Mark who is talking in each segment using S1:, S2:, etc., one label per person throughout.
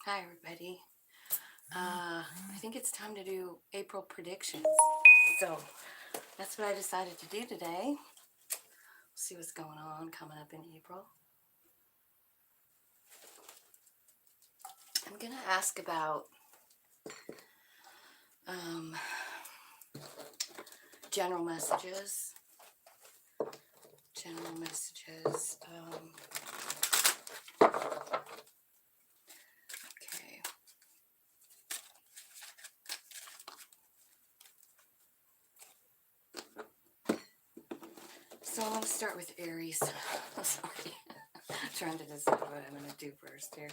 S1: Hi, everybody. I think it's time to do April predictions. So that's what I decided to do today. See what's going on coming up in April. I'm going to ask about um, general messages. General messages. Okay. So I'm going to start with Aries. Sorry. Trying to decide what I'm going to do first here.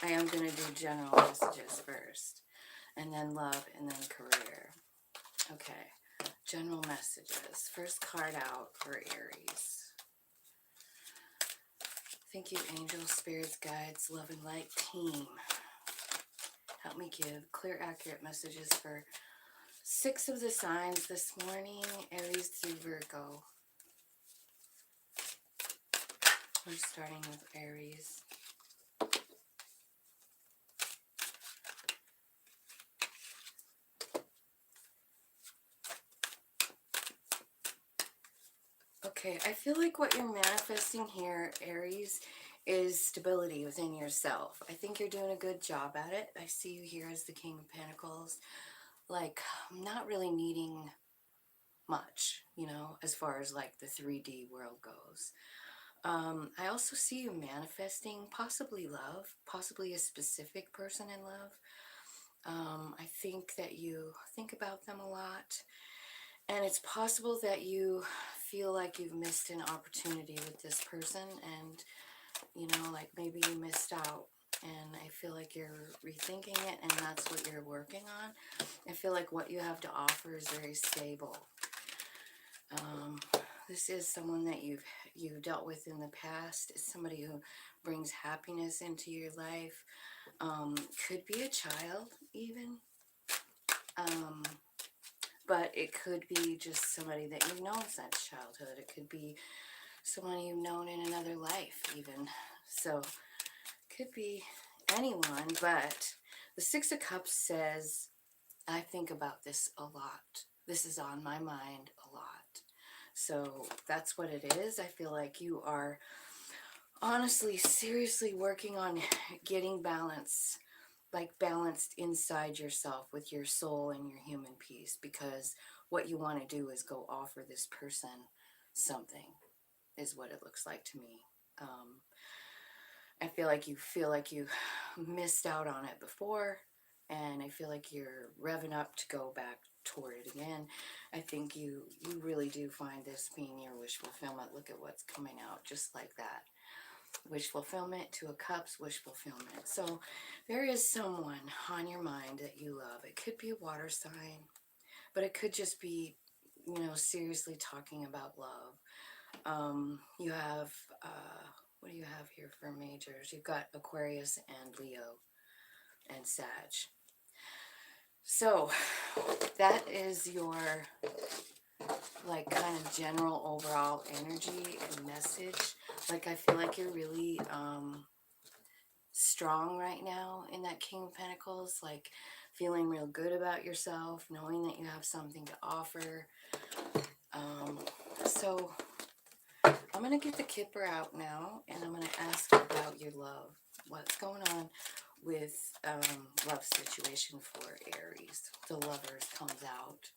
S1: I am going to do general messages first, and then love, and then career. Okay. General messages. First card out for Aries. Thank you, angels, spirits, guides, love and light team. Help me give clear, accurate messages for 6 of the signs this morning, Aries through Virgo. We're starting with Aries. Okay, I feel like what you're manifesting here, Aries, is stability within yourself. I think you're doing a good job at it. I see you here as the King of Pentacles. Like, not really needing much, as far as like the 3D world goes. I also see you manifesting possibly love, possibly a specific person in love. I think that you think about them a lot, and it's possible that you feel like you've missed an opportunity with this person, and like maybe you missed out. And I feel like you're rethinking it, and that's what you're working on. I feel like what you have to offer is very stable. This is someone that you've dealt with in the past. It's somebody who brings happiness into your life. Could be a child even. But it could be just somebody that you've known since childhood. It could be someone you've known in another life even. So could be anyone, but the Six of Cups says, I think about this a lot. This is on my mind a lot. So that's what it is. I feel like you are honestly, seriously working on getting balance, like balanced inside yourself with your soul and your human peace, because what you want to do is go offer this person something, is what it looks like to me. I feel like you missed out on it before, and I feel like you're revving up to go back toward it again. I think you really do find this being your wish fulfillment. Look at what's coming out just like that. Wish fulfillment, Two of Cups, wish fulfillment. So there is someone on your mind that you love. It could be a water sign, but it could just be, seriously talking about love. You have, what do you have here for majors? You've got Aquarius and Leo and Sag. So that is your like kind of general overall energy and message. Like I feel like you're really strong right now in that King of Pentacles, like feeling real good about yourself, knowing that you have something to offer. So I'm going to get the Kipper out now, and I'm going to ask about your love. What's going on with love situation for Aries? The Lovers comes out.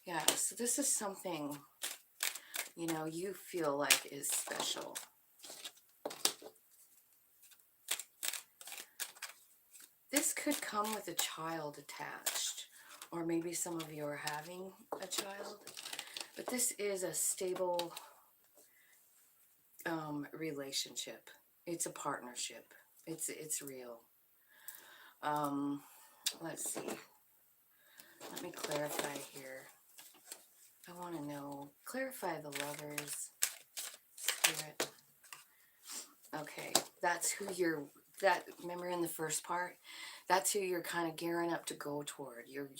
S1: Yeah, so this is something, you feel like is special. This could come with a child attached, or maybe some of you are having a child, but this is a stable relationship. It's a partnership. It's real. Let's see. Let me clarify here. I want to know, clarify the Lovers, Spirit. Okay, that's who remember in the first part, that's who you're kind of gearing up to go toward. You're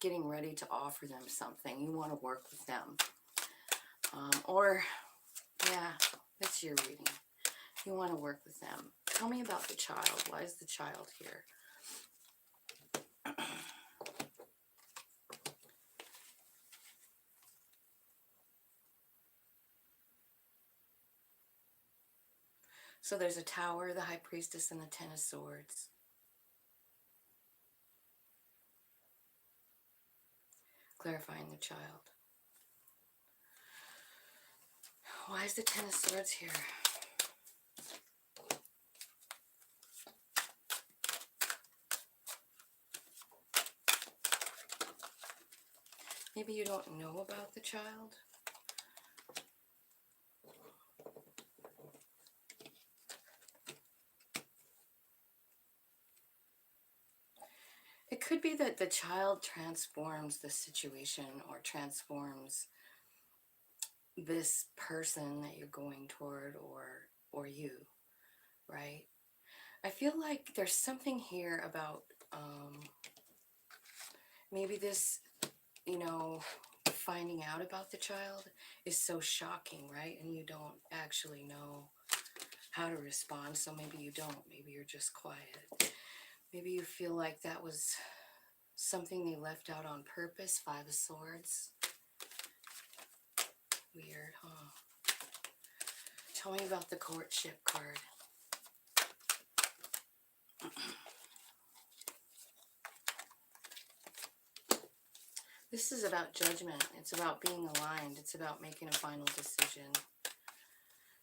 S1: getting ready to offer them something. You want to work with them. Or, yeah, that's your reading. You want to work with them. Tell me about the child. Why is the child here? So there's a Tower, the High Priestess, and the Ten of Swords. Clarifying the child. Why is the Ten of Swords here? Maybe you don't know about the child. It could be that the child transforms the situation or transforms this person that you're going toward, or you, right? I feel like there's something here about maybe this, you know, finding out about the child is so shocking, right? And you don't actually know how to respond, so maybe you don't. Maybe you're just quiet. Maybe you feel like that was something they left out on purpose. Five of Swords. Weird, huh? Tell me about the courtship card. This is about judgment. It's about being aligned. It's about making a final decision.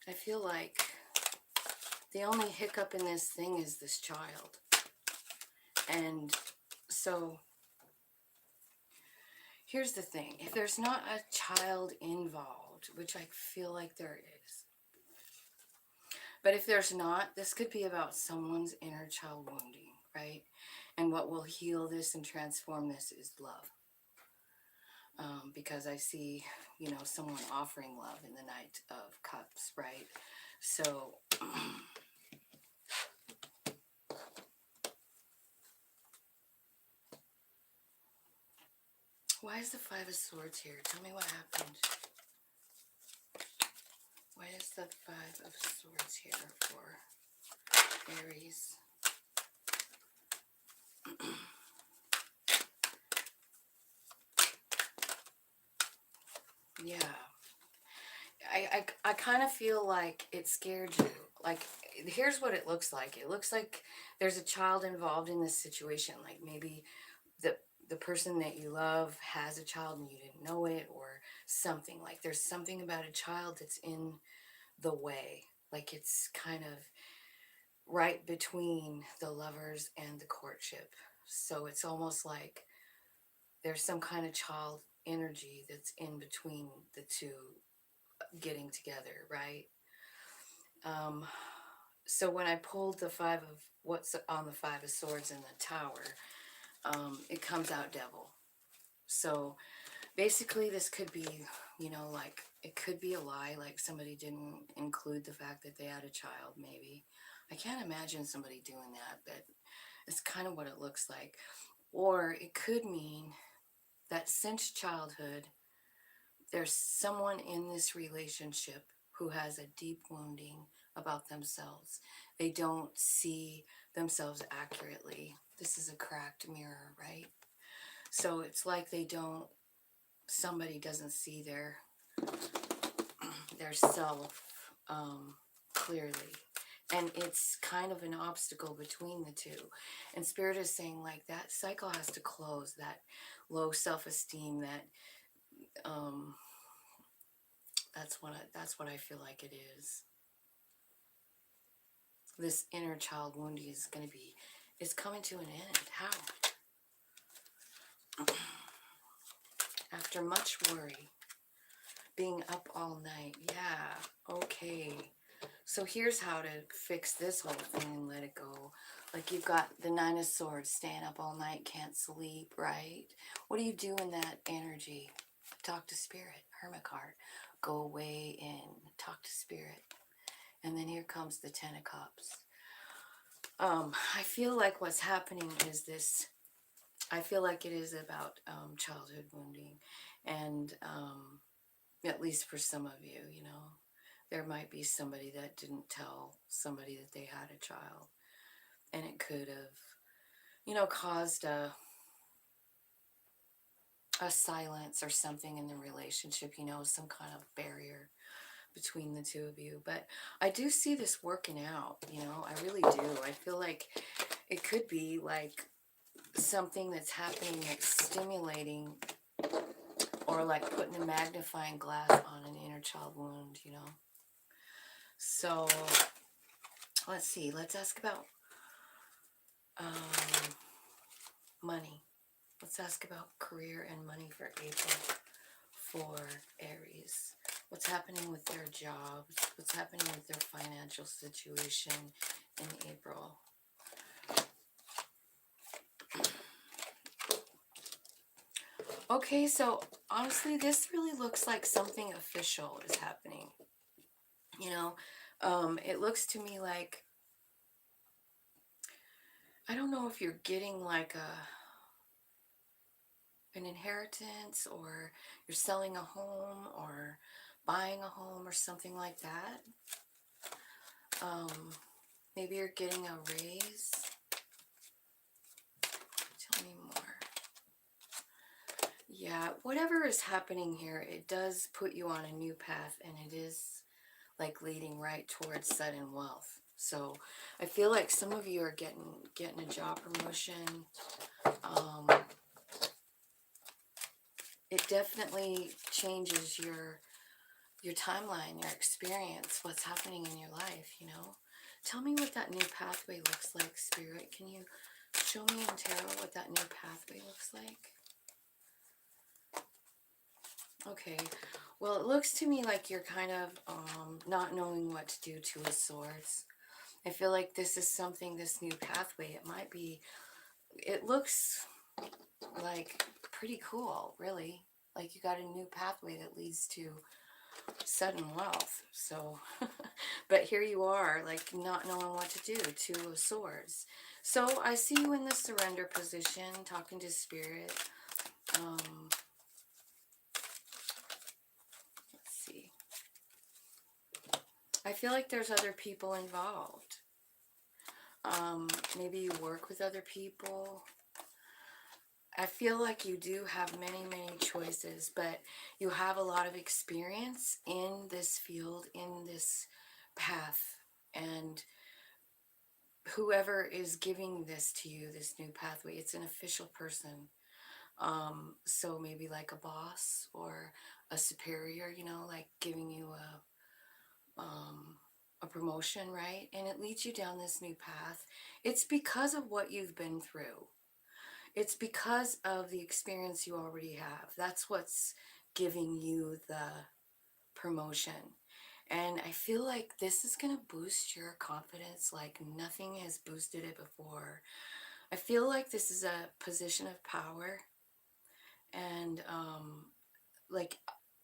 S1: I feel like the only hiccup in this thing is this child. And so here's the thing. If there's not a child involved, which I feel like there is, but if there's not, this could be about someone's inner child wounding, right? And what will heal this and transform this is love. Because I see, you know, someone offering love in the Knight of Cups, right? So why is the Five of Swords here? Tell me what happened. Why is the Five of Swords here for Aries? Yeah. I kind of feel like it scared you. Like, here's what it looks like. It looks like there's a child involved in this situation. Like maybe the person that you love has a child and you didn't know it, or something. Like there's something about a child that's in the way. Like it's kind of right between the lovers and the courtship. So it's almost like there's some kind of child energy that's in between the two getting together, right? So when I pulled the Five of, what's on the Five of Swords in the Tower, it comes out Devil. So basically this could be, you know, like it could be a lie, like somebody didn't include the fact that they had a child, maybe. I can't imagine somebody doing that, but it's kind of what it looks like. Or it could mean that since childhood, there's someone in this relationship who has a deep wounding about themselves. They don't see themselves accurately. This is a cracked mirror, right? So it's like somebody doesn't see their self clearly. And it's kind of an obstacle between the two. And Spirit is saying like that cycle has to close, that low self-esteem, that that's what I feel like it is. This inner child wounding is coming to an end. How? After much worry, being up all night. Yeah, okay. So here's how to fix this whole thing and let it go. Like you've got the Nine of Swords, staying up all night, can't sleep, right? What do you do in that energy? Talk to Spirit, Hermit card. Go away and talk to Spirit. And then here comes the Ten of Cups. I feel like what's happening is this. I feel like it is about childhood wounding. And at least for some of you, you know, there might be somebody that didn't tell somebody that they had a child. And it could have, you know, caused a silence or something in the relationship, you know, some kind of barrier. between the two of you. But I do see this working out, you know, I really do. I feel like it could be like something that's happening that's stimulating, or like putting a magnifying glass on an inner child wound, you know. So let's see, let's ask about money. Let's ask about career and money for April for Aries. What's happening with their jobs? What's happening with their financial situation in April? Okay, so honestly, this really looks like something official is happening. You know, it looks to me like, I don't know if you're getting like an inheritance, or you're selling a home or buying a home or something like that. Maybe you're getting a raise. Tell me more. Yeah, whatever is happening here, it does put you on a new path, and it is like leading right towards sudden wealth. So I feel like some of you are getting a job promotion. It definitely changes your timeline, your experience, what's happening in your life, you know. Tell me what that new pathway looks like, Spirit. Can you show me in tarot what that new pathway looks like? Okay, well, it looks to me like you're kind of not knowing what to do, Two of Swords. I feel like this is something, this new pathway, it might be, it looks like pretty cool, really. Like you got a new pathway that leads to sudden wealth. So, but here you are, like not knowing what to do, Two of Swords. So I see you in the surrender position, talking to Spirit. Let's see. I feel like there's other people involved. Maybe you work with other people. I feel like you do have many, many choices, but you have a lot of experience in this field, in this path. And whoever is giving this to you, this new pathway, it's an official person. So maybe like a boss or a superior, you know, like giving you a promotion, right? And it leads you down this new path. It's because of what you've been through. It's because of the experience you already have. That's what's giving you the promotion. And I feel like this is going to boost your confidence like nothing has boosted it before. I feel like this is a position of power, and like,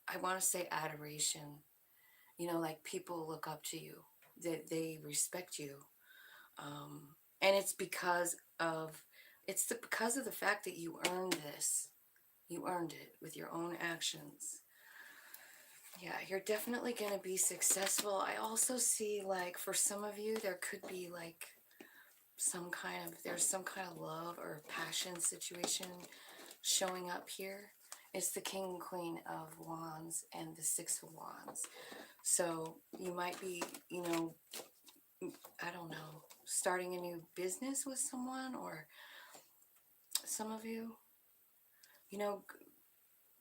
S1: I want to say adoration. You know, like people look up to you, they respect you. And it's because of, because of the fact that you earned this. You earned it with your own actions. Yeah, you're definitely going to be successful. I also see, like, for some of you, there could be like there's some kind of love or passion situation showing up here. It's the King and Queen of Wands and the Six of Wands. So you might be, you know, I don't know, starting a new business with someone, or some of you, you know,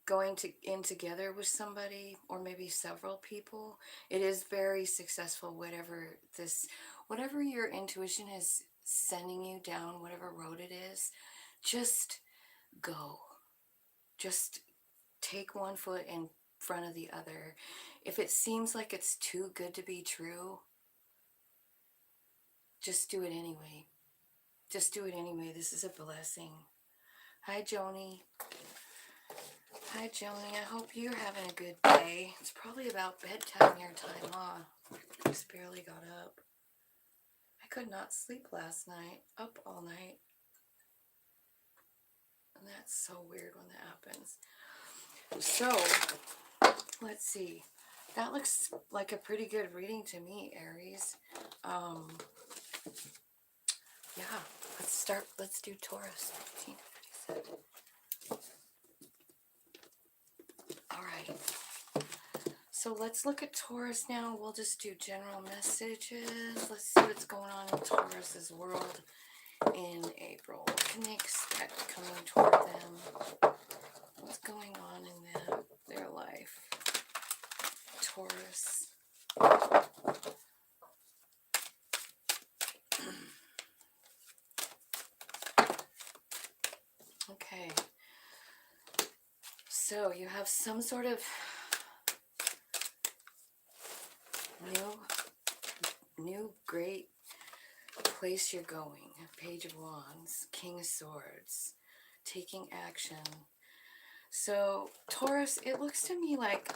S1: going in together with somebody, or maybe several people. It is very successful, whatever your intuition is sending you down, whatever road it is. Just go. Just take one foot in front of the other. If it seems like it's too good to be true, just do it anyway. Just do it anyway. This is a blessing. Hi, Joni. Hi, Joni. I hope you're having a good day. It's probably about bedtime your time, huh? I just barely got up. I could not sleep last night. Up all night. And that's so weird when that happens. So, let's see. That looks like a pretty good reading to me, Aries. Yeah, let's start. Let's do Taurus. 1557. All right. So So let's look at Taurus now. We'll just do general messages. Let's see what's going on in Taurus's world in April. What can they expect coming toward them? What's going on in their life? Taurus. Okay. So you have some sort of new great place you're going. Page of Wands, King of Swords, taking action. So Taurus, it looks to me like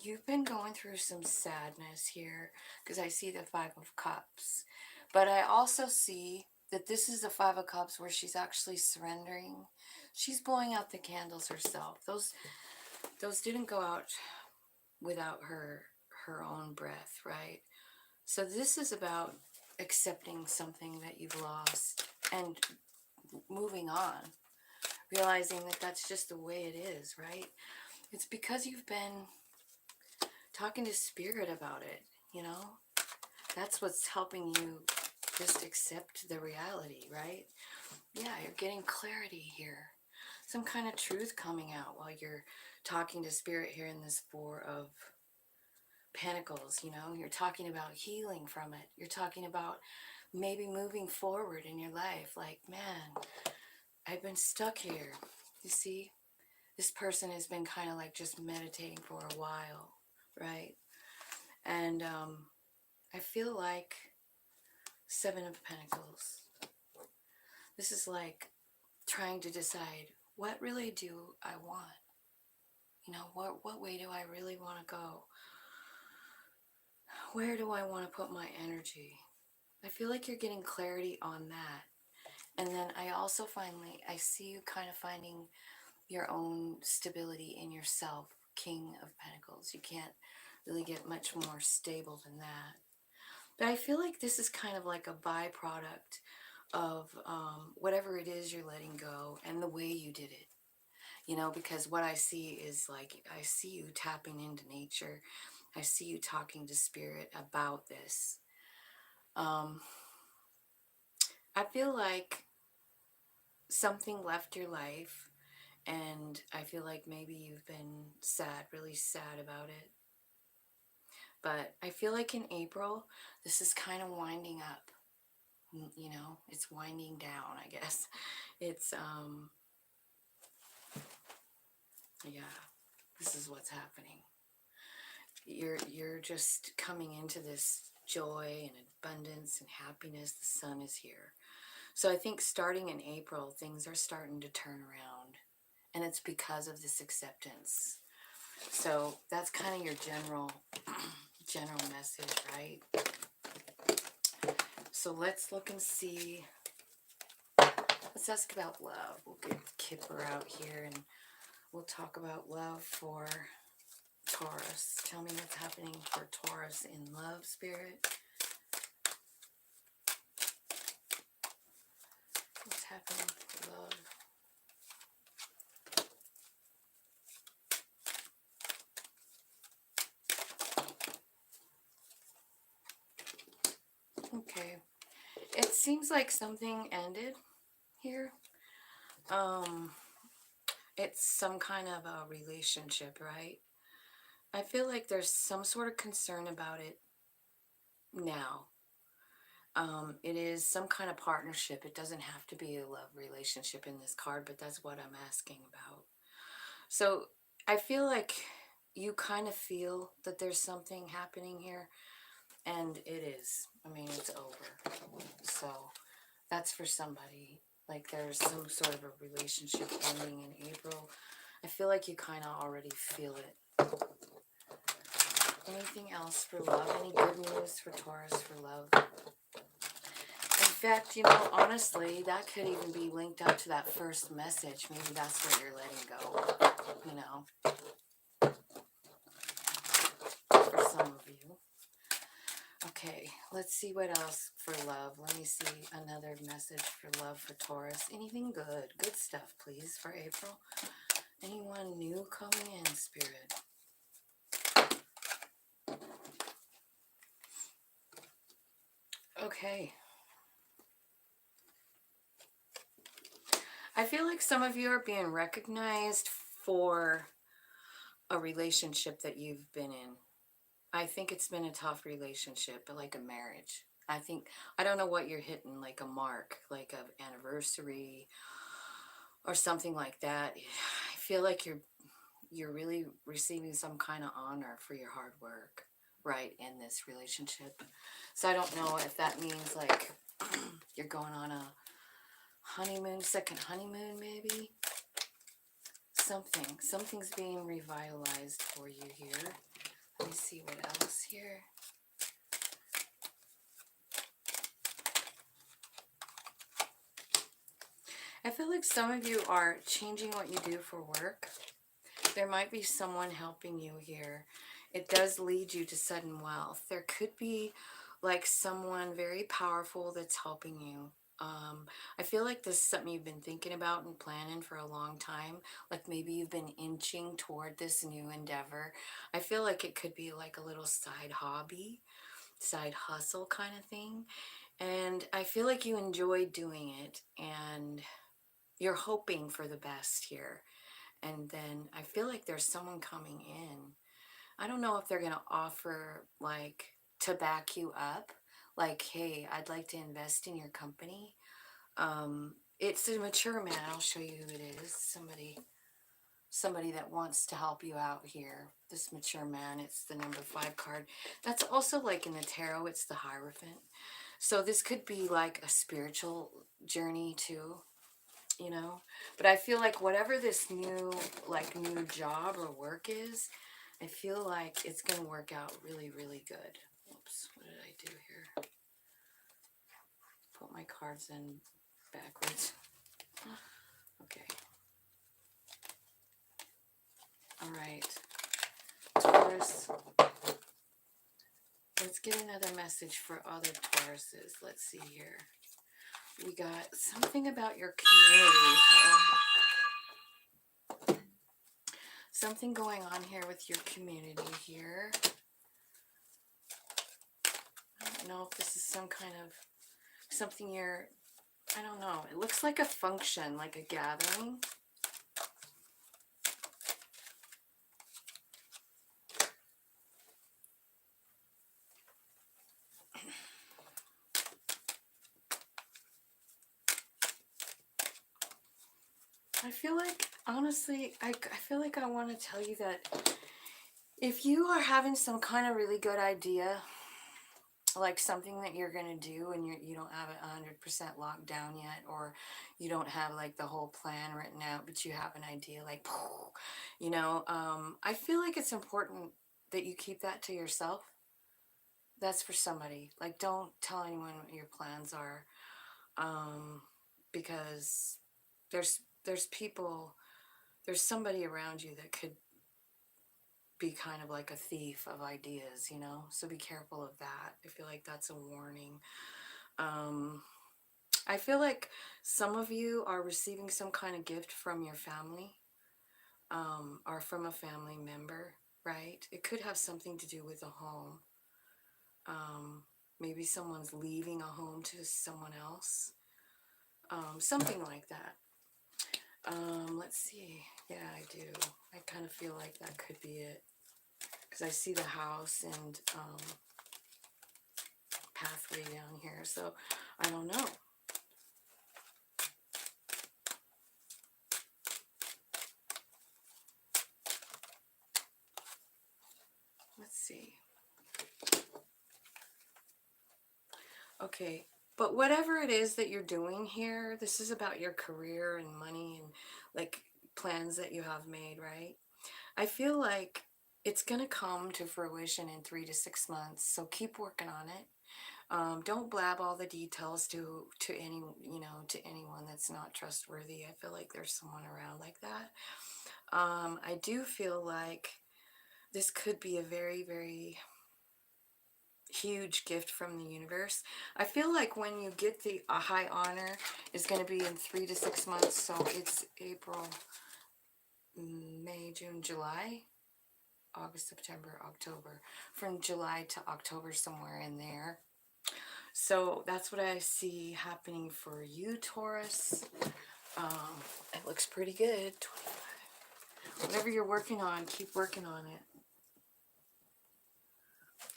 S1: you've been going through some sadness here, because I see the Five of Cups. But I also see that this is the Five of Cups where she's actually surrendering. She's blowing out the candles herself. Those didn't go out without her own breath, right? So this is about accepting something that you've lost and moving on, realizing that that's just the way it is, right? It's because you've been talking to spirit about it, you know? That's what's helping you just accept the reality, right? Yeah, you're getting clarity here. Some kind of truth coming out while you're talking to spirit here in this Four of Pentacles, you know? You're talking about healing from it. You're talking about maybe moving forward in your life. Like, man, I've been stuck here. You see? This person has been kind of like just meditating for a while, right? And I feel like Seven of Pentacles. This is like trying to decide, what really do I want? You know, what way do I really want to go? Where do I want to put my energy? I feel like you're getting clarity on that. And then I also I see you kind of finding your own stability in yourself, King of Pentacles. You can't really get much more stable than that. But I feel like this is kind of like a byproduct of whatever it is you're letting go and the way you did it. You know, because what I see is like, I see you tapping into nature. I see you talking to spirit about this. I feel like something left your life, and I feel like maybe you've been sad, really sad about it. But I feel like in April, this is kind of winding up. You know, it's winding down, I guess. It's, yeah, this is what's happening. You're just coming into this joy and abundance and happiness. The sun is here. So I think starting in April, things are starting to turn around. And it's because of this acceptance. So that's kind of your general message, right? So let's look and see. Let's ask about love. We'll get Kipper out here and we'll talk about love for Taurus. Tell me what's happening for Taurus in love, spirit. What's happening for love? Okay. It seems like something ended here. It's some kind of a relationship, right? I feel like there's some sort of concern about it now. It is some kind of partnership. It doesn't have to be a love relationship in this card, but that's what I'm asking about. So I feel like you kind of feel that there's something happening here, and it is. I mean, it's over. So that's for somebody. Like there's some sort of a relationship ending in April. I feel like you kind of already feel it. Anything else for love? Any good news for Taurus for love? In fact, you know, honestly, that could even be linked up to that first message. Maybe that's what you're letting go, you know, for some of you. Okay, let's see what else for love. Let me see another message for love for Taurus. Anything good? Good stuff, please, for April. Anyone new coming in, spirit? Okay. I feel like some of you are being recognized for a relationship that you've been in. I think it's been a tough relationship, but like a marriage. I don't know what you're hitting, like a mark, like an anniversary or something like that. I feel like you're really receiving some kind of honor for your hard work, right, in this relationship. So I don't know if that means like you're going on a honeymoon, second honeymoon, maybe. Something's being revitalized for you here. Let me see what else here. I feel like some of you are changing what you do for work. There might be someone helping you here. It does lead you to sudden wealth. There could be like someone very powerful that's helping you. I feel like this is something you've been thinking about and planning for a long time. Like maybe you've been inching toward this new endeavor. I feel like it could be like a little side hobby, side hustle kind of thing. And I feel like you enjoy doing it and you're hoping for the best here. And then I feel like there's someone coming in. I don't know if they're going to offer like to back you up. Like, hey, I'd like to invest in your company. It's a mature man. I'll show you who it is. Somebody that wants to help you out here. This mature man, it's the number 5 card. That's also like in the tarot, it's the Hierophant. So this could be like a spiritual journey too, you know. But I feel like whatever this new job or work is, I feel like it's going to work out really, really good. Oops, what did I do here? Put my cards in backwards. Okay. All right. Taurus. Let's get another message for other Tauruses. Let's see here. We got something about your community. Something going on here with your community here. I don't know if this is some kind of something I don't know. It looks like a function, like a gathering. I feel like, honestly, I feel like I want to tell you that if you are having some kind of really good idea, like something that you're going to do and you don't have it 100% locked down yet, or you don't have like the whole plan written out, but you have an idea like, you know, I feel like it's important that you keep that to yourself. That's for somebody. Like, don't tell anyone what your plans are, because there's people, there's somebody around you that could be kind of like a thief of ideas, you know? So be careful of that. I feel like that's a warning. I feel like some of you are receiving some kind of gift from your family, or from a family member, right? It could have something to do with a home. Maybe someone's leaving a home to someone else. Something like that. Let's see. Yeah, I do. I kind of feel like that could be it. Because I see the house and pathway down here. So I don't know. Let's see. Okay. But whatever it is that you're doing here, this is about your career and money and like plans that you have made, right? I feel like it's going to come to fruition in 3 to 6 months. So keep working on it. Don't blab all the details to any, you know, to anyone that's not trustworthy. I feel like there's someone around like that. I do feel like this could be a very, very huge gift from the universe. I feel like when you get the high honor is going to be in 3 to 6 months. So it's April, May, June, July, August, September, October. From July to October, somewhere in there. So that's what I see happening for you, Taurus. It looks pretty good. 25. Whatever you're working on, keep working on it.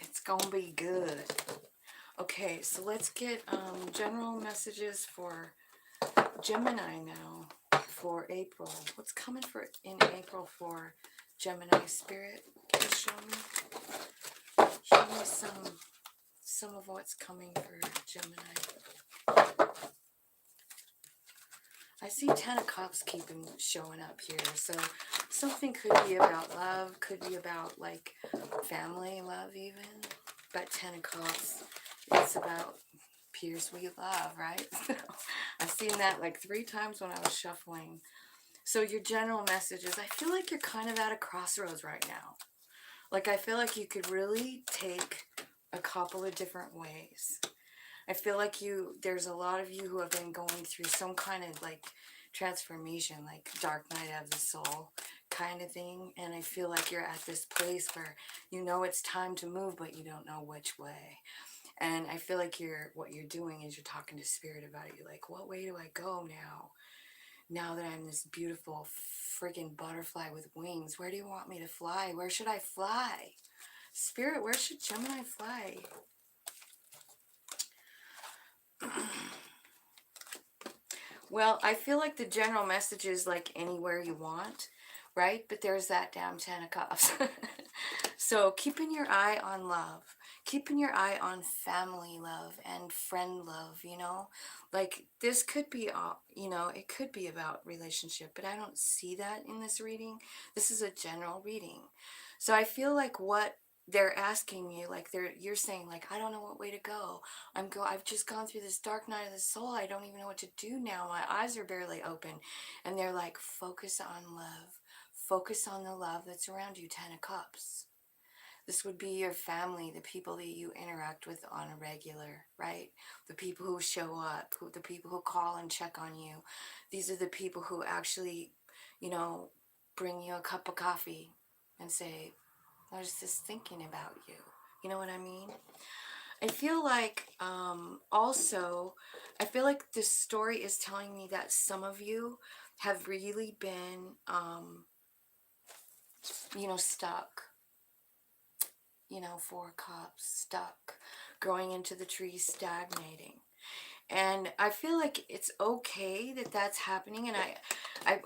S1: It's gonna be good. Okay, so let's get general messages for Gemini now for April. What's coming for in April for Gemini Spirit? Please show me some of what's coming for Gemini. I see 10 of Cups keeping showing up here. So something could be about love, could be about like family love even. But 10 of Cups, it's about peers we love, right? I've seen that like 3 times when I was shuffling. So your general messages, I feel like you're kind of at a crossroads right now. Like I feel like you could really take a couple of different ways. I feel like there's a lot of you who have been going through some kind of like transformation, like dark night of the soul kind of thing. And I feel like you're at this place where you know it's time to move, but you don't know which way. And I feel like what you're doing is you're talking to Spirit about it. You're like, what way do I go now? Now that I'm this beautiful freaking butterfly with wings, where do you want me to fly? Where should I fly? Spirit, where should Gemini fly? Well, I feel like the general message is like anywhere you want, right? But there's that damn 10 of Cups. So keeping your eye on love, keeping your eye on family love and friend love, you know? Like this could be, you know, it could be about relationship, but I don't see that in this reading. This is a general reading. So I feel like what they're asking you, like you're saying like, I don't know what way to go. I've just gone through this dark night of the soul. I don't even know what to do now. My eyes are barely open. And they're like, focus on love. Focus on the love that's around you, 10 of Cups. This would be your family, the people that you interact with on a regular, right? The people who show up, the people who call and check on you. These are the people who actually, you know, bring you a cup of coffee and say, I was just thinking about you. You know what I mean? I feel like also, I feel like this story is telling me that some of you have really been, you know, stuck. You know, 4 Cups, stuck, growing into the tree, stagnating. And I feel like it's okay that that's happening. And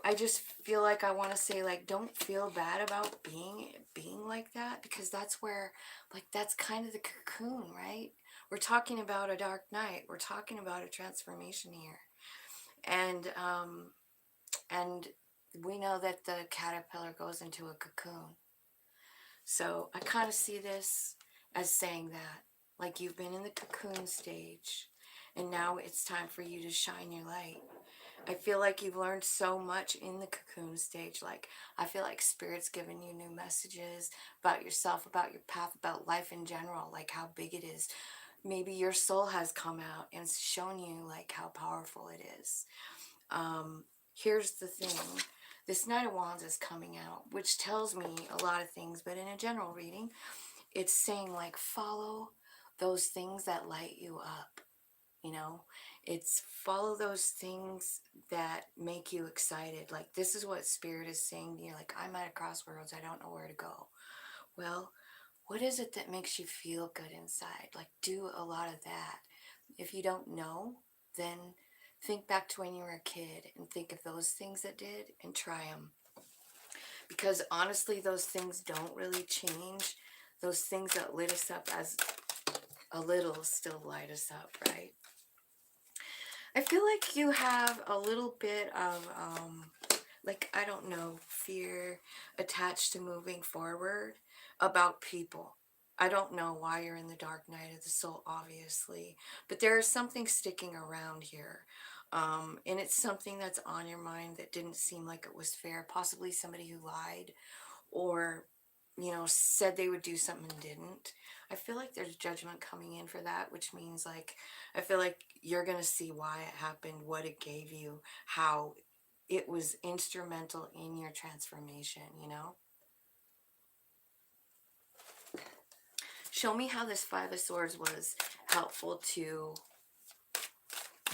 S1: I just feel like I want to say, like, don't feel bad about being like that, because that's where, like, that's kind of the cocoon, right? We're talking about a dark night. We're talking about a transformation here. And we know that the caterpillar goes into a cocoon. So I kind of see this as saying that, like, you've been in the cocoon stage and now it's time for you to shine your light. I feel like you've learned so much in the cocoon stage. Like, I feel like Spirit's giving you new messages about yourself, about your path, about life in general, like how big it is. Maybe your soul has come out and shown you like how powerful it is. Here's the thing. This Knight of Wands is coming out, which tells me a lot of things, but in a general reading, it's saying like follow those things that light you up. You know, it's follow those things that make you excited. Like, this is what Spirit is saying to you. Like, I'm at a crossroads. I don't know where to go. Well, what is it that makes you feel good inside? Like, do a lot of that. If you don't know, then think back to when you were a kid and think of those things that did and try them. Because honestly, those things don't really change. Those things that lit us up as a little still light us up, right? I feel like you have a little bit of, like, I don't know, fear attached to moving forward about people. I don't know why you're in the dark night of the soul, obviously, but there is something sticking around here. And it's something that's on your mind that didn't seem like it was fair. Possibly somebody who lied or, you know, said they would do something and didn't. I feel like there's judgment coming in for that, which means, like, I feel like you're going to see why it happened, what it gave you, how it was instrumental in your transformation, you know? Show me how this 5 of Swords was helpful to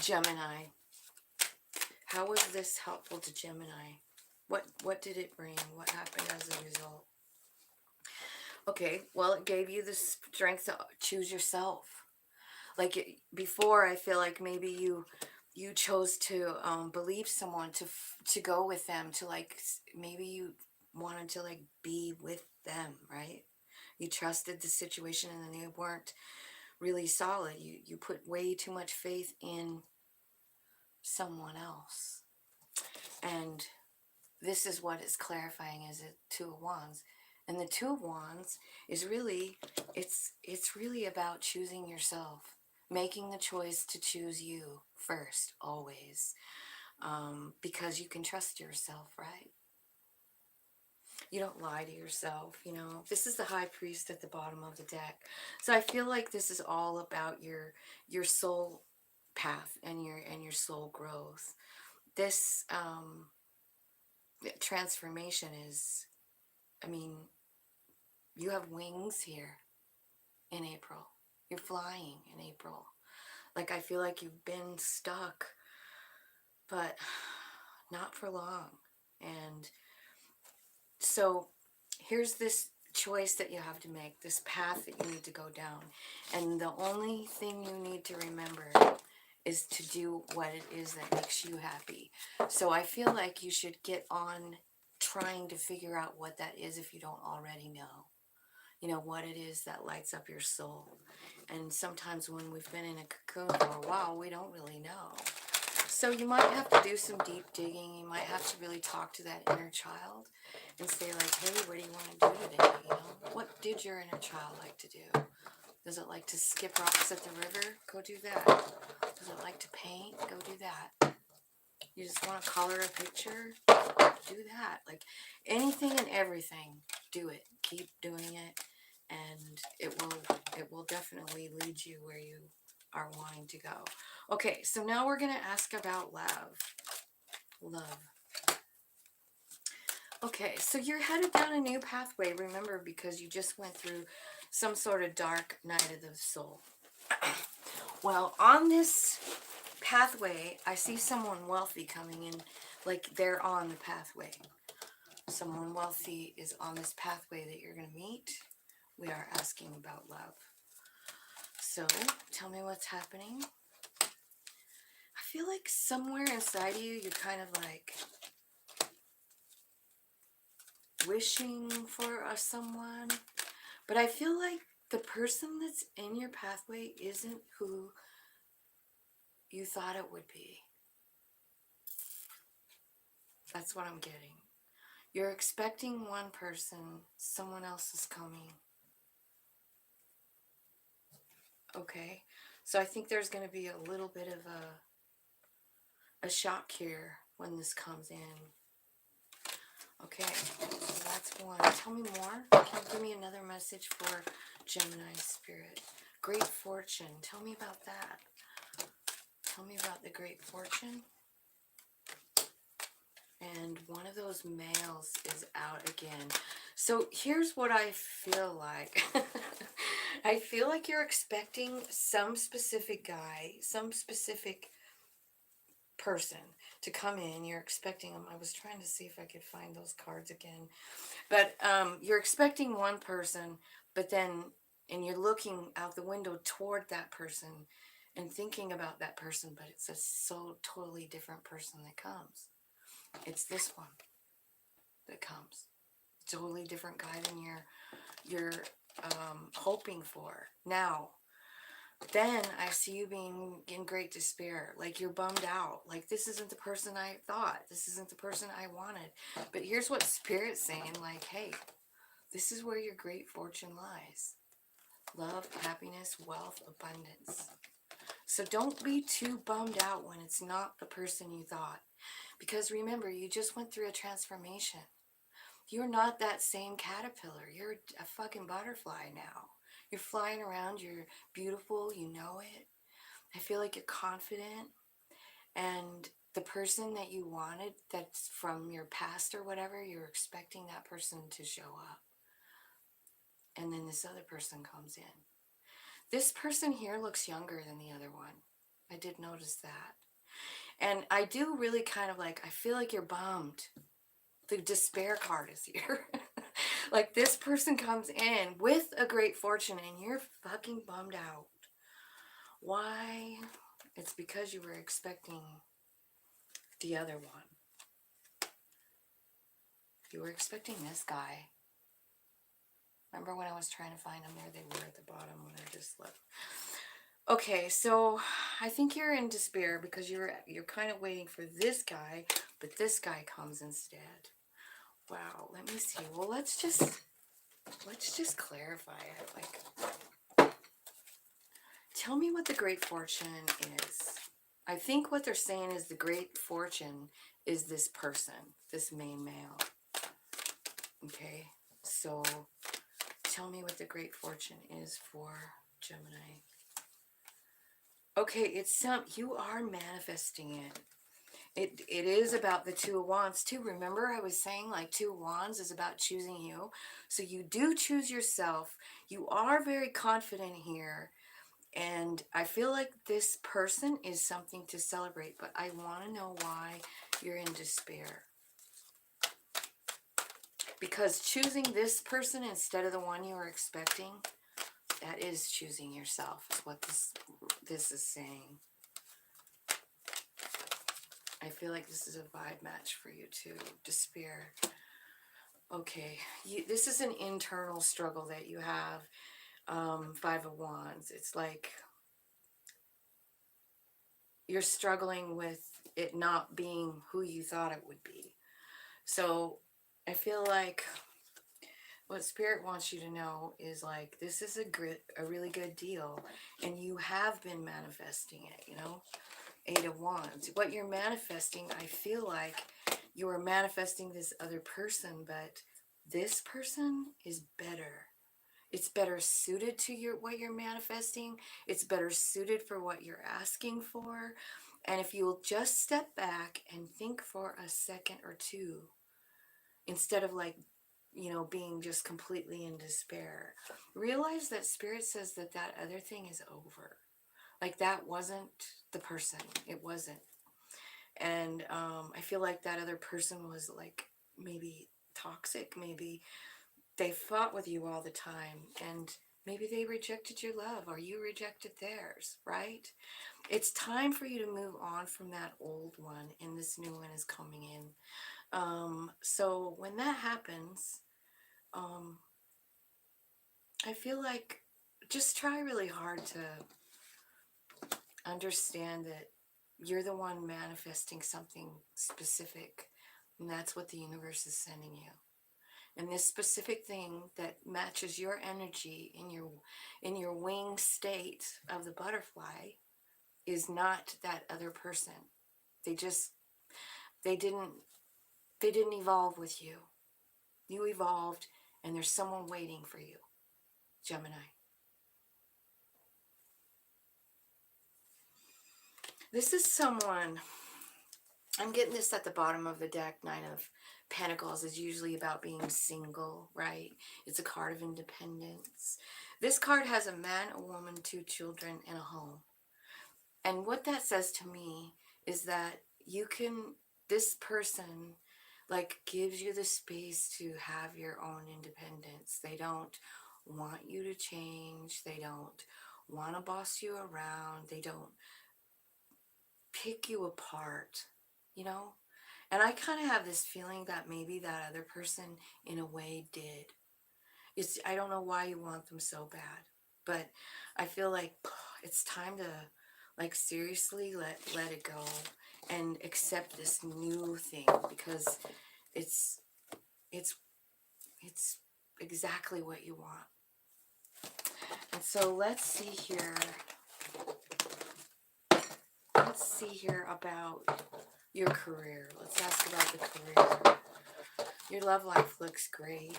S1: Gemini? How was this helpful to Gemini? What did it bring? What happened as a result? Okay, well, it gave you the strength to choose yourself. Like before, I feel like maybe you chose to believe someone, to go with them, to like maybe you wanted to like be with them, right? You trusted the situation and then they weren't really solid. You put way too much faith in someone else. And this is what is clarifying, is it Two of Wands. And the Two of Wands is really, it's really about choosing yourself, making the choice to choose you first, always, because you can trust yourself, right? You don't lie to yourself, you know. This is the High Priest at the bottom of the deck. So I feel like this is all about your soul path and your soul growth. This transformation is, I mean, you have wings here in April. You're flying in April. Like, I feel like you've been stuck, but not for long. And so here's this choice that you have to make, this path that you need to go down. And the only thing you need to remember is to do what it is that makes you happy. So I feel like you should get on trying to figure out what that is if you don't already know. You know, what it is that lights up your soul. And sometimes when we've been in a cocoon for a while, we don't really know. So you might have to do some deep digging. You might have to really talk to that inner child and say like, hey, what do you want to do today? You know, what did your inner child like to do? Does it like to skip rocks at the river? Go do that. Does it like to paint? Go do that. You just want to color a picture? Do that. Like anything and everything, do it. Keep doing it, and it will definitely lead you where you are wanting to go. Okay, so now we're going to ask about love. Love. Okay, so you're headed down a new pathway, remember, because you just went through some sort of dark night of the soul. Well, on this pathway, I see someone wealthy coming in, like they're on the pathway. Someone wealthy is on this pathway that you're going to meet. We are asking about love. So, tell me what's happening. I feel like somewhere inside of you, you're kind of like wishing for someone. But I feel like the person that's in your pathway isn't who you thought it would be. That's what I'm getting. You're expecting one person, someone else is coming. Okay, so I think there's going to be a little bit of a shock here when this comes in. Okay, so that's one. Tell me more. Can you give me another message for Gemini spirit? Great fortune. Tell me about that. Tell me about the great fortune. And one of those males is out again. So here's what I feel like. I feel like you're expecting some specific guy, some specific person to come in. You're expecting them. I was trying to see if I could find those cards again. But you're expecting one person, but then, and you're looking out the window toward that person and thinking about that person, but it's a so totally different person that comes. It's this one that comes. Totally different guy than you're hoping for. Now, then I see you being in great despair. Like you're bummed out. Like this isn't the person I thought. This isn't the person I wanted. But here's what Spirit's saying. Like, hey, this is where your great fortune lies. Love, happiness, wealth, abundance. So don't be too bummed out when it's not the person you thought. Because remember, you just went through a transformation. You're not that same caterpillar. You're a fucking butterfly now. You're flying around. You're beautiful. You know it. I feel like you're confident. And the person that you wanted, that's from your past or whatever, you're expecting that person to show up. And then this other person comes in. This person here looks younger than the other one. I did notice that. And I do really kind of like, I feel like you're bummed. The despair card is here. Like this person comes in with a great fortune and you're fucking bummed out. Why? It's because you were expecting the other one. You were expecting this guy. Remember when I was trying to find them? There they were at the bottom when I just left. Okay, so I think you're in despair because you're kind of waiting for this guy, but this guy comes instead. Wow, let me see. Well, let's just clarify it. Like, tell me what the great fortune is. I think what they're saying is the great fortune is this person, this main male. Okay, so tell me what the great fortune is for Gemini. Okay, it's you are manifesting it. It is about the Two of Wands too. Remember I was saying like Two of Wands is about choosing you. So you do choose yourself. You are very confident here. And I feel like this person is something to celebrate. But I want to know why you're in despair. Because choosing this person instead of the one you were expecting, that is choosing yourself, is what this is saying. I feel like this is a vibe match for you too. Despair. Okay, this is an internal struggle that you have. Five of Wands. It's like you're struggling with it not being who you thought it would be. So I feel like what Spirit wants you to know is like this is a really good deal, and you have been manifesting it. You know, Eight of Wands. What you're manifesting, I feel like you are manifesting this other person, but this person is better. It's better suited to what you're manifesting. It's better suited for what you're asking for. And if you'll just step back and think for a second or two, instead of like, you know, being just completely in despair, realize that Spirit says that that other thing is over. Like that wasn't the person. It wasn't. And I feel like that other person was like maybe toxic. Maybe they fought with you all the time. And maybe they rejected your love or you rejected theirs, right? It's time for you to move on from that old one and this new one is coming in. So when that happens, I feel like just try really hard to understand that you're the one manifesting something specific, and that's what the universe is sending you. And this specific thing that matches your energy in your wing state of the butterfly is not that other person. They didn't evolve with you. You evolved, and there's someone waiting for you, Gemini. This is someone, I'm getting this at the bottom of the deck. Nine of Pentacles is usually about being single, right? It's a card of independence. This card has a man, a woman, 2 children, and a home. And what that says to me is that this person like gives you the space to have your own independence. They don't want you to change. They don't want to boss you around. They don't pick you apart, you know? And I kind of have this feeling that maybe that other person in a way did. I don't know why you want them so bad, but I feel like it's time to like seriously let it go and accept this new thing, because it's exactly what you want. And so let's see here. Let's see here about your career. Let's ask about the career. Your love life looks great.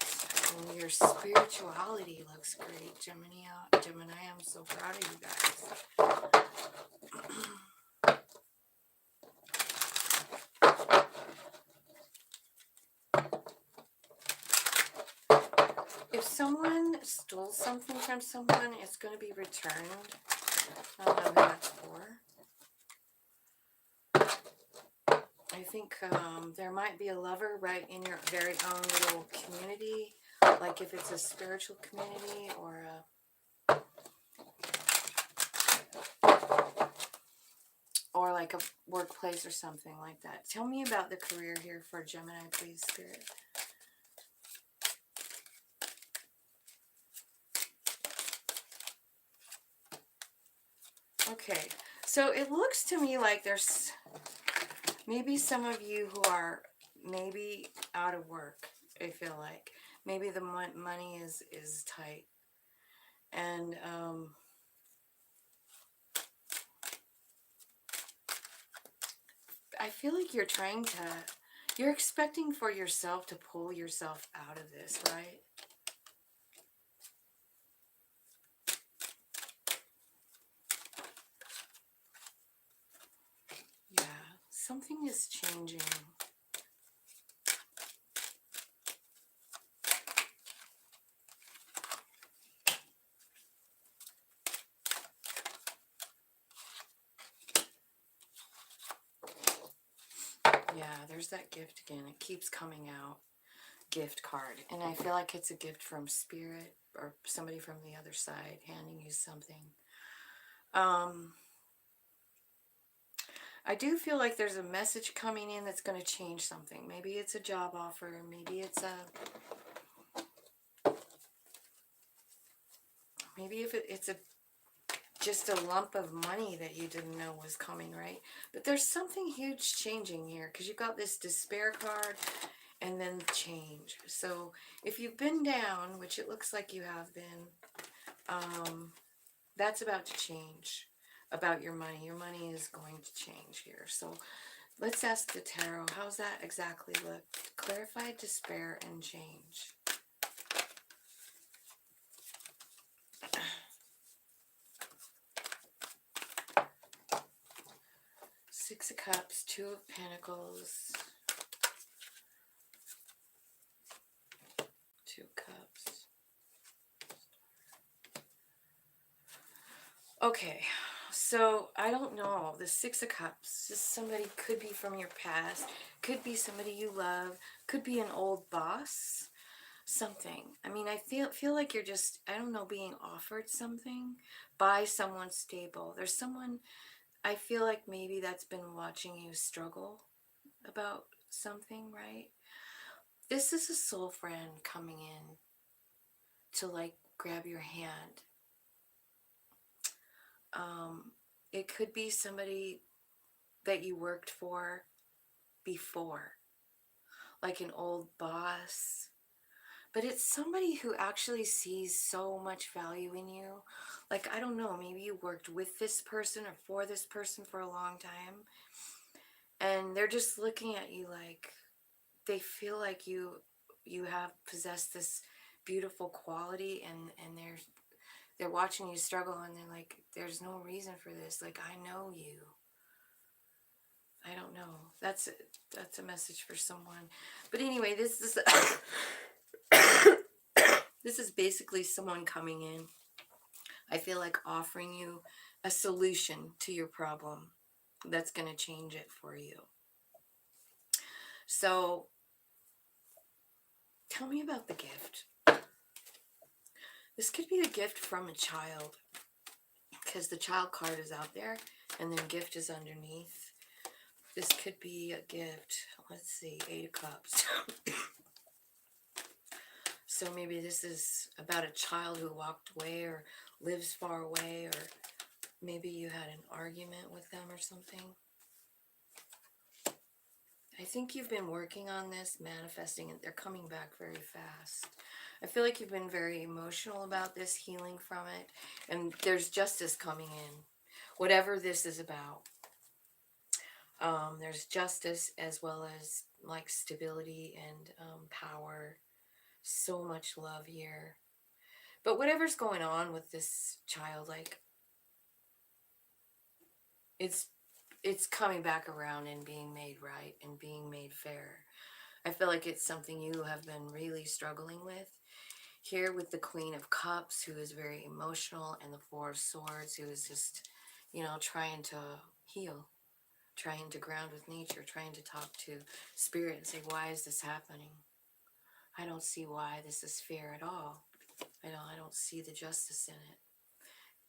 S1: And your spirituality looks great, Gemini. I'm so proud of you guys. If someone that stole something from someone is going to be returned. I don't know who that's for. I think there might be a lover right in your very own little community, like if it's a spiritual community or like a workplace or something like that. Tell me about the career here for Gemini, please, Spirit. Okay, so it looks to me like there's maybe some of you who are maybe out of work. I feel like maybe the money is tight, and I feel like you're expecting for yourself to pull yourself out of this, right? Yeah, something is changing. Yeah, there's that gift again. It keeps coming out. Gift card. And I feel like it's a gift from spirit or somebody from the other side handing you something. I do feel like there's a message coming in that's going to change something. Maybe it's a job offer. Maybe it's just a lump of money that you didn't know was coming, right? But there's something huge changing here because you got this despair card and then change. So if you've been down, which it looks like you have been, that's about to change about your money. Your money is going to change here. So let's ask the tarot, how's that exactly look? Clarified despair and change. Six of Cups, Two of Pentacles, Two Cups. Okay, so I don't know. The Six of Cups, this somebody could be from your past, could be somebody you love, could be an old boss, something. I mean, I feel like you're just, I don't know, being offered something by someone stable. There's someone, I feel like maybe that's been watching you struggle about something, right? This is a soul friend coming in to like grab your hand. It could be somebody that you worked for before, like an old boss, but it's somebody who actually sees so much value in you. Like, I don't know, maybe you worked with this person or for this person for a long time, and they're just looking at you like they feel like you have possessed this beautiful quality, and they're watching you struggle, and they're like, there's no reason for this. Like, I know you. I don't know. That's a message for someone. But anyway, this is this is basically someone coming in. I feel like offering you a solution to your problem that's going to change it for you. So, tell me about the gift. This could be a gift from a child, because the child card is out there and then gift is underneath. This could be a gift. Let's see, Eight of Cups. So maybe this is about a child who walked away or lives far away, or maybe you had an argument with them or something. I think you've been working on this, manifesting it. They're coming back very fast. I feel like you've been very emotional about this, healing from it, and there's justice coming in. Whatever this is about. There's justice as well as like stability and power. So much love here. But whatever's going on with this child, like, it's coming back around and being made right and being made fair. I feel like it's something you have been really struggling with. here with the Queen of Cups, who is very emotional, and the Four of Swords, who is just, you know, trying to heal, trying to ground with nature, trying to talk to spirit and say, why is this happening? I don't see why this is fair at all. I don't see the justice in it.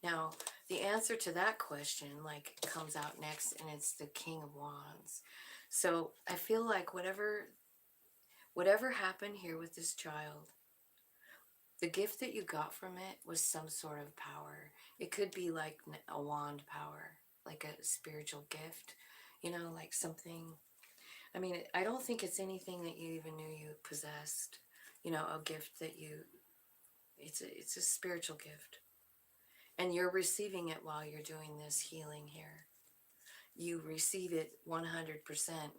S1: Now, the answer to that question, like, comes out next, and it's the King of Wands. So I feel like whatever happened here with this child, the gift that you got from it was some sort of power. It could be like a wand power, like a spiritual gift, you know, like something. I mean, I don't think it's anything that you even knew you possessed. You know, a gift that you, it's a spiritual gift. And you're receiving it while you're doing this healing here. You receive it 100%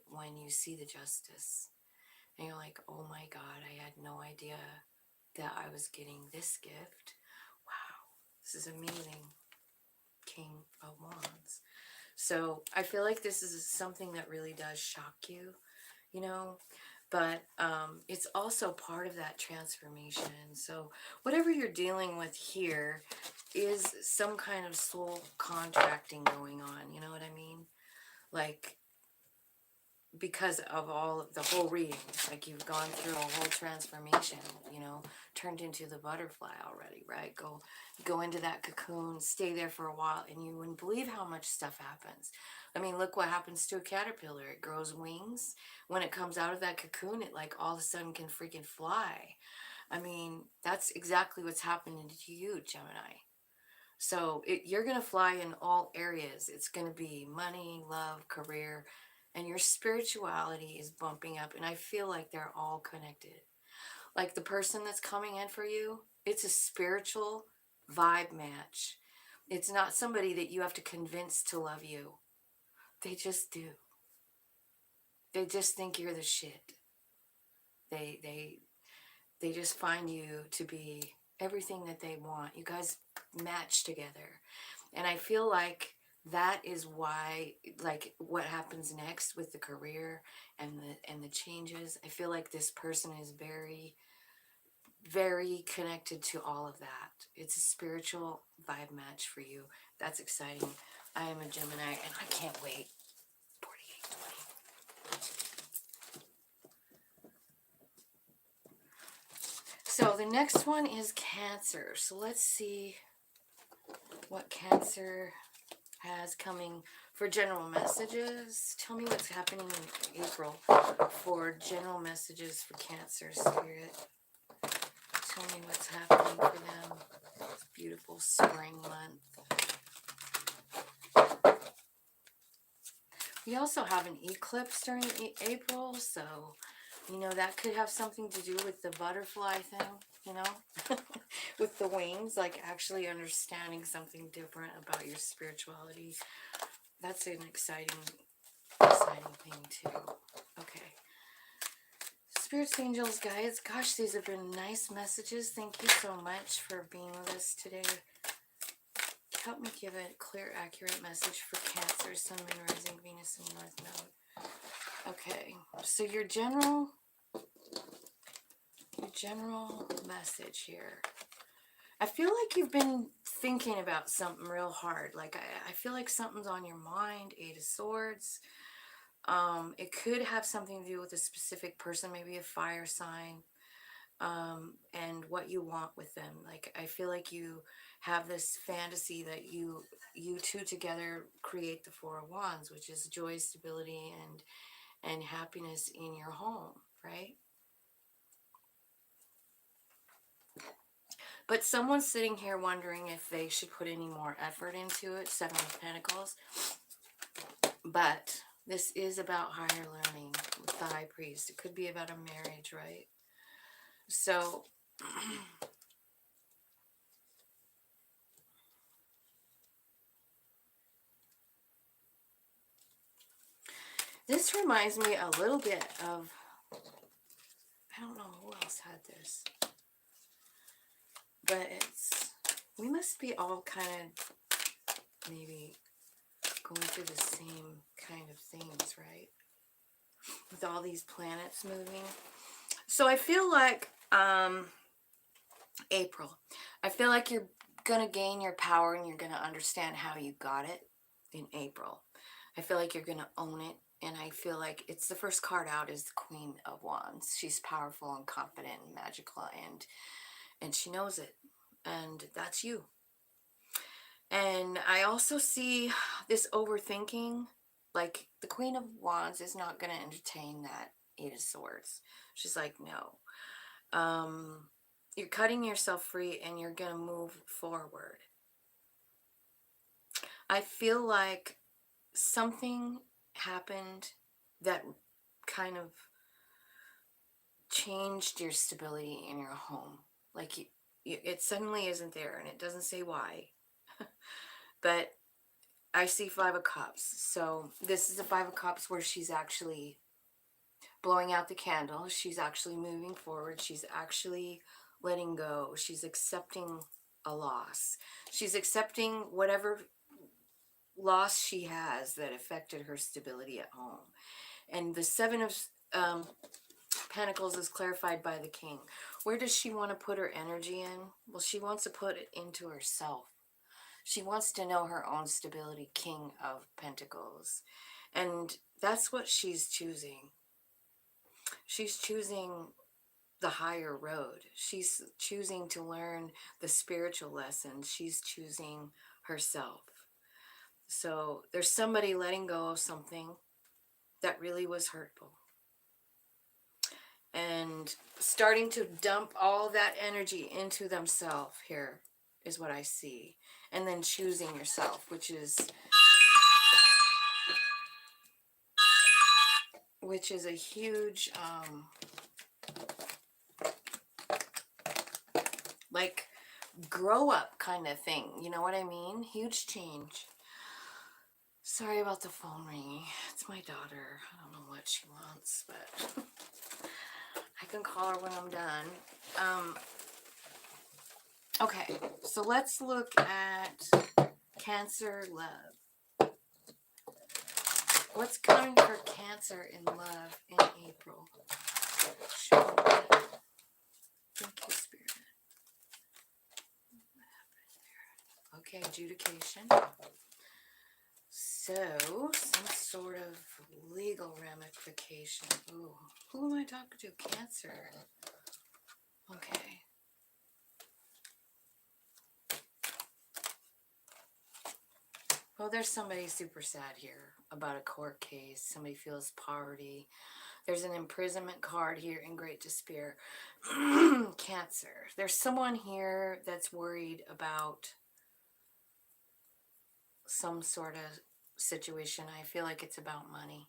S1: when you see the justice. And you're like, oh my God, I had no idea that I was getting this gift. Wow, this is amazing. King of Wands. So I feel like this is something that really does shock you, you know, but it's also part of that transformation. So whatever you're dealing with here is some kind of soul contracting going on, you know what I mean? Like, because of all the whole reading, like you've gone through a whole transformation, you know, turned into the butterfly already, right? Go into that cocoon, stay there for a while, and you wouldn't believe how much stuff happens. I mean, look what happens to a caterpillar. It grows wings. When it comes out of that cocoon, it like all of a sudden can freaking fly. I mean, that's exactly what's happening to you, Gemini. So you're going to fly in all areas. It's going to be money, love, career, and your spirituality is bumping up. And I feel like they're all connected. Like the person that's coming in for you, it's a spiritual vibe match. It's not somebody that you have to convince to love you. They just do. They just think you're the shit. They just find you to be everything that they want. You guys match together. And I feel like that is why, like, what happens next with the career and the changes. I feel like this person is very, very connected to all of that. It's a spiritual vibe match for you. That's exciting. I am a Gemini, and I can't wait. 4820. So the next one is Cancer. So let's see what Cancer has coming for general messages. Tell me what's happening in April for general messages for Cancer Spirit. Tell me what's happening for them. This beautiful spring month. We also have an eclipse during April, so, you know, that could have something to do with the butterfly thing, you know, with the wings, like actually understanding something different about your spirituality. That's an exciting thing too. Okay. Spirits, angels, guides. Gosh, these have been nice messages. Thank you so much for being with us today. Help me give a clear, accurate message for Cancer, Sun, Moon, Rising, Venus, and North Node. Okay, so your general message here. I feel like you've been thinking about something real hard. Like, I feel like something's on your mind. Eight of Swords. It could have something to do with a specific person, maybe a fire sign, and what you want with them. Like, I feel like you have this fantasy that you two together create the Four of Wands, which is joy, stability, and happiness in your home, right? But someone's sitting here wondering if they should put any more effort into it. Seven of Pentacles. But this is about higher learning with the High Priest. It could be about a marriage, right? So this reminds me a little bit of, I don't know who else had this, but we must be all kind of maybe going through the same kind of things, right? With all these planets moving. So I feel like April. I feel like you're going to gain your power and you're going to understand how you got it in April. I feel like you're going to own it. And I feel like it's the first card out is the Queen of Wands. She's powerful and confident and magical, and she knows it. And that's you. And I also see this overthinking. Like, the Queen of Wands is not going to entertain that Eight of Swords. She's like, no. You're cutting yourself free and you're going to move forward. I feel like something happened that kind of changed your stability in your home. Like, it suddenly isn't there, and it doesn't say why. But I see Five of Cups. So this is the Five of Cups where she's actually blowing out the candle. She's actually moving forward. She's actually letting go. She's accepting a loss. She's accepting whatever loss she has that affected her stability at home. And the Seven of Pentacles is clarified by the King. Where does she want to put her energy in? Well, she wants to put it into herself. She wants to know her own stability, King of Pentacles. And that's what she's choosing. She's choosing the higher road. She's choosing to learn the spiritual lessons. She's choosing herself. So there's somebody letting go of something that really was hurtful, and starting to dump all that energy into themselves here is what I see. And then choosing yourself, which is a huge like grow up kind of thing, you know what I mean? Huge change. Sorry about the phone ringing. It's my daughter. I don't know what she wants, but I can call her when I'm done. Okay, so let's look at Cancer love. What's coming for Cancer in love in April? Show me. Thank you, Spirit. What happened there? Okay, adjudication. So, some sort of legal ramification. Ooh, who am I talking to? Cancer. Okay. Well, there's somebody super sad here about a court case. Somebody feels poverty. There's an imprisonment card here in Great Despair. Cancer. There's someone here that's worried about some sort of situation. I feel like it's about money.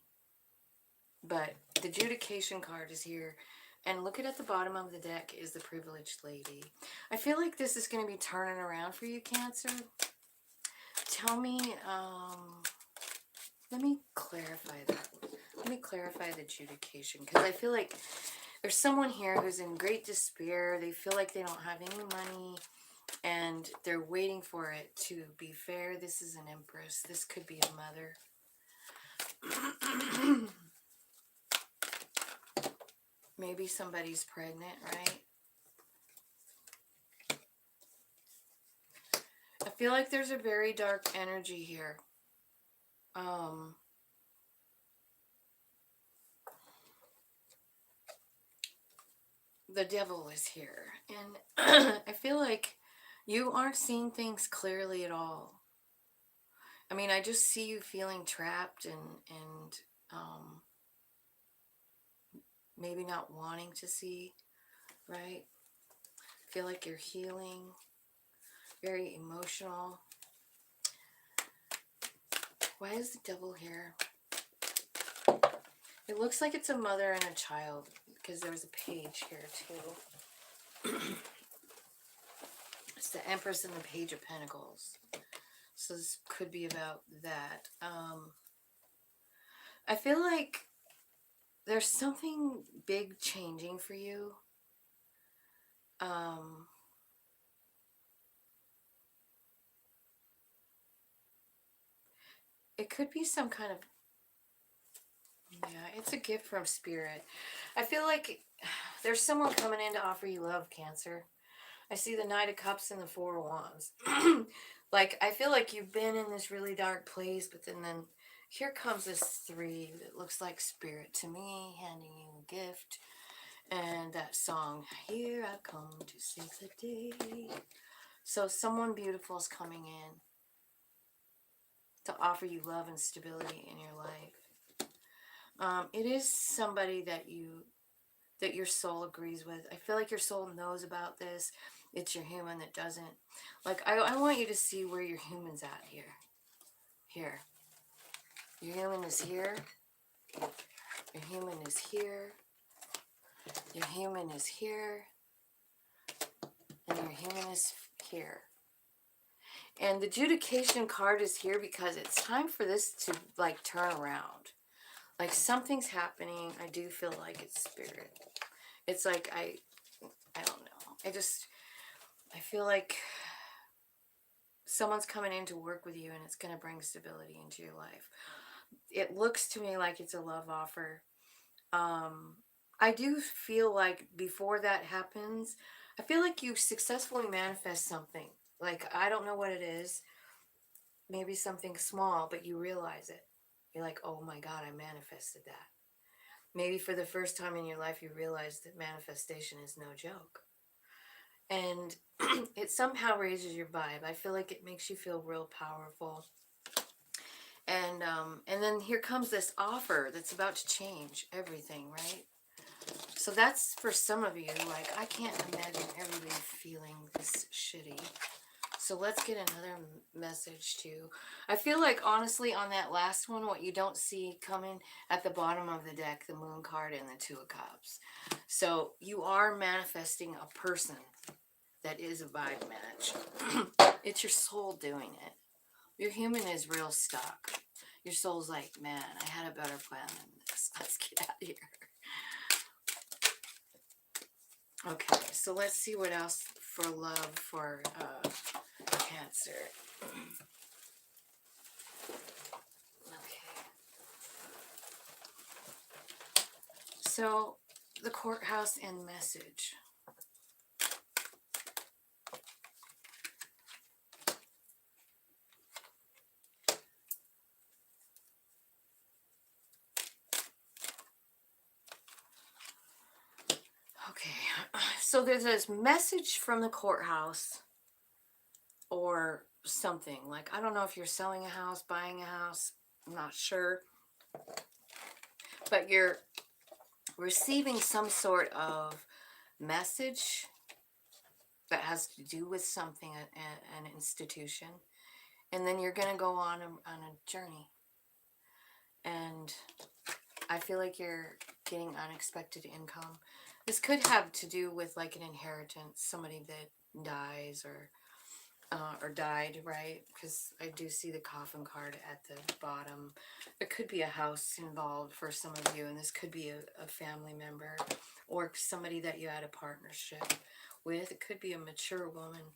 S1: But the adjudication card is here. And looking at the bottom of the deck is the privileged lady. I feel like this is going to be turning around for you, Cancer. Tell me, let me clarify that. Let me clarify the adjudication, because I feel like there's someone here who's in great despair. They feel like they don't have any money, and they're waiting for it to be fair. This is an Empress. This could be a mother. Maybe somebody's pregnant, right? I feel like there's a very dark energy here. The devil is here. And I feel like you aren't seeing things clearly at all. I mean, I just see you feeling trapped and maybe not wanting to see, right? I feel like you're healing, very emotional. Why is the devil here? It looks like it's a mother and a child, because there's a page here too. It's the Empress and the Page of Pentacles. So this could be about that. I feel like there's something big changing for you. It could be some kind of, yeah, it's a gift from Spirit. I feel like there's someone coming in to offer you love, Cancer. I see the Knight of Cups and the Four of Wands. Like, I feel like you've been in this really dark place, but then here comes this three that looks like spirit to me, handing you a gift. And that song, Here I Come to Save the Day. So someone beautiful is coming in to offer you love and stability in your life. It is somebody that your soul agrees with. I feel like your soul knows about this. It's your human that doesn't. Like, I want you to see where your human's at here. Here. Your human is here. Your human is here. Your human is here. And your human is here. And the adjudication card is here because it's time for this to, like, turn around. Like, something's happening. I do feel like it's spirit. It's like, I don't know. I feel like someone's coming in to work with you and it's going to bring stability into your life. It looks to me like it's a love offer. I do feel like before that happens, I feel like you successfully manifest something. Like, I don't know what it is. Maybe something small, but you realize it. You're like, oh my God, I manifested that. Maybe for the first time in your life, you realize that manifestation is no joke. And it somehow raises your vibe. I feel like it makes you feel real powerful. And then here comes this offer that's about to change everything, right? So that's for some of you. Like, I can't imagine everybody feeling this shitty. So let's get another message too. I feel like, honestly, on that last one, what you don't see coming at the bottom of the deck, the Moon card and the Two of Cups. So you are manifesting a person that is a vibe match. It's your soul doing it. Your human is real stuck. Your soul's like, man, I had a better plan than this. Let's get out of here. Okay, so let's see what else for love for Cancer. Okay. So, the courthouse and message. Okay, so there's this message from the courthouse or something. Like, I don't know if you're selling a house, buying a house, I'm not sure. But you're receiving some sort of message that has to do with something, an institution. And then you're going to go on a journey. And I feel like you're getting unexpected income. This could have to do with like an inheritance, somebody that dies or died, right? Because I do see the coffin card at the bottom. There could be a house involved for some of you, and this could be a family member or somebody that you had a partnership with. It could be a mature woman.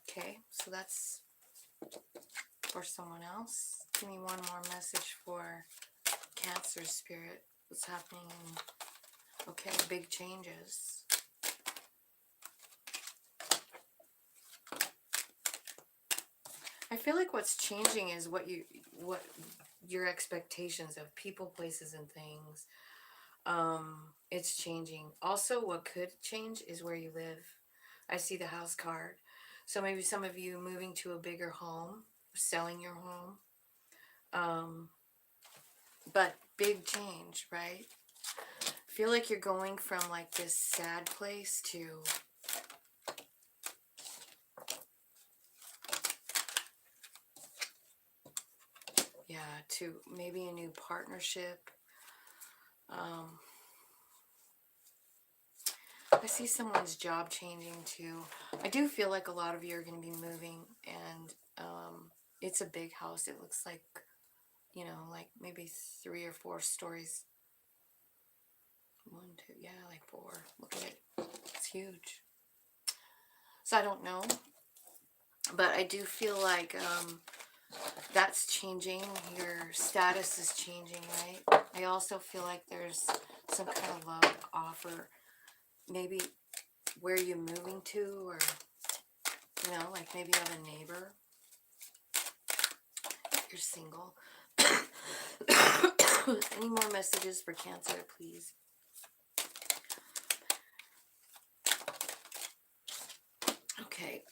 S1: Okay, so that's for someone else. Give me one more message for Cancer spirit. What's happening? Okay, big changes. I feel like what's changing is what your expectations of people, places, and things. It's changing. Also, what could change is where you live. I see the house card. So maybe some of you moving to a bigger home, selling your home. But big change, right? I feel like you're going from like this sad place to to maybe a new partnership. I see someone's job changing too. I do feel like a lot of you are going to be moving, and it's a big house. It looks like, you know, like maybe 3 or 4 stories. 1, 2, yeah, like 4. Look at it. It's huge. So I don't know. But I do feel like that's changing. Your status is changing, right? I also feel like there's some kind of love offer maybe where you're moving to, or, you know, like maybe you have a neighbor. If you're single. Any more messages for Cancer, please? Okay.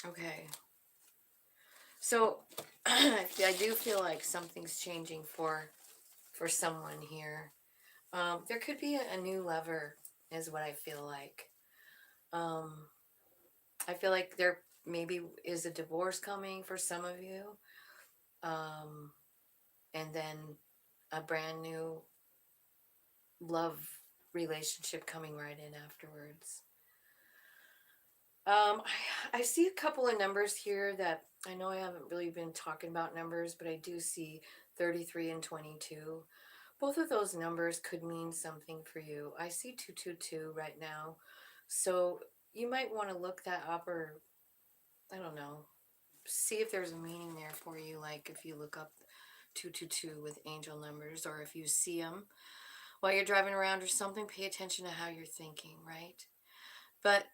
S1: Okay. So I do feel like something's changing for someone here. There could be a new lover, is what I feel like. I feel like there maybe is a divorce coming for some of you, um, and then a brand new love relationship coming right in afterwards. I see a couple of numbers here that I know I haven't really been talking about numbers, but I do see 33 and 22. Both of those numbers could mean something for you. I see 222 right now. So you might want to look that up, or I don't know, see if there's a meaning there for you. Like if you look up 222 with angel numbers, or if you see them while you're driving around or something, pay attention to how you're thinking, right? But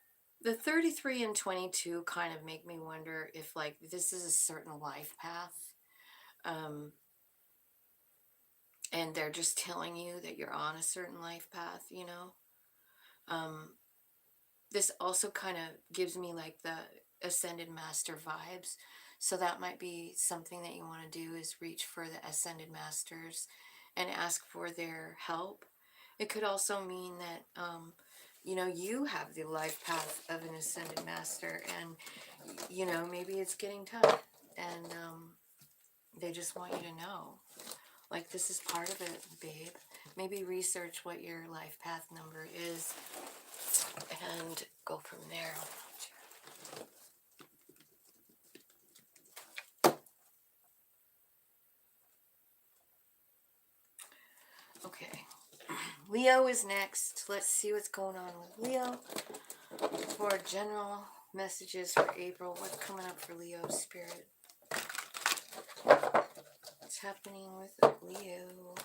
S1: the 33 and 22 kind of make me wonder if, like, this is a certain life path. And they're just telling you that you're on a certain life path, you know? This also kind of gives me like the Ascended Master vibes. So that might be something that you want to do, is reach for the Ascended Masters and ask for their help. It could also mean that, you know, you have the life path of an Ascended Master, and, you know, maybe it's getting tough, and they just want you to know. Like, this is part of it, babe. Maybe research what your life path number is and go from there. Okay. Leo is next. Let's see what's going on with Leo. For general messages for April, what's coming up for Leo spirit? What's happening with Leo?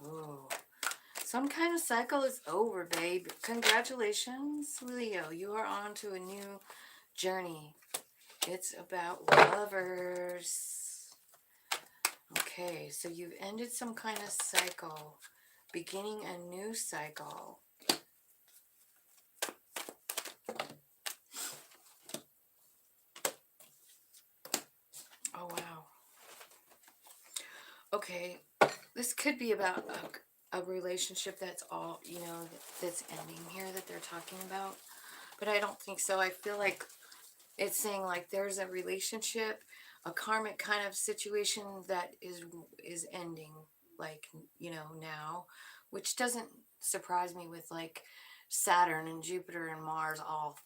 S1: Oh, some kind of cycle is over, babe. Congratulations, Leo. You are on to a new journey. It's about lovers. Okay, so you've ended some kind of cycle, beginning a new cycle. Oh, wow. Okay, this could be about a relationship that's all, you know, that's ending here that they're talking about. But I don't think so. I feel like it's saying like there's a relationship, a karmic kind of situation that is ending, like, you know, now, which doesn't surprise me with like Saturn and Jupiter and Mars all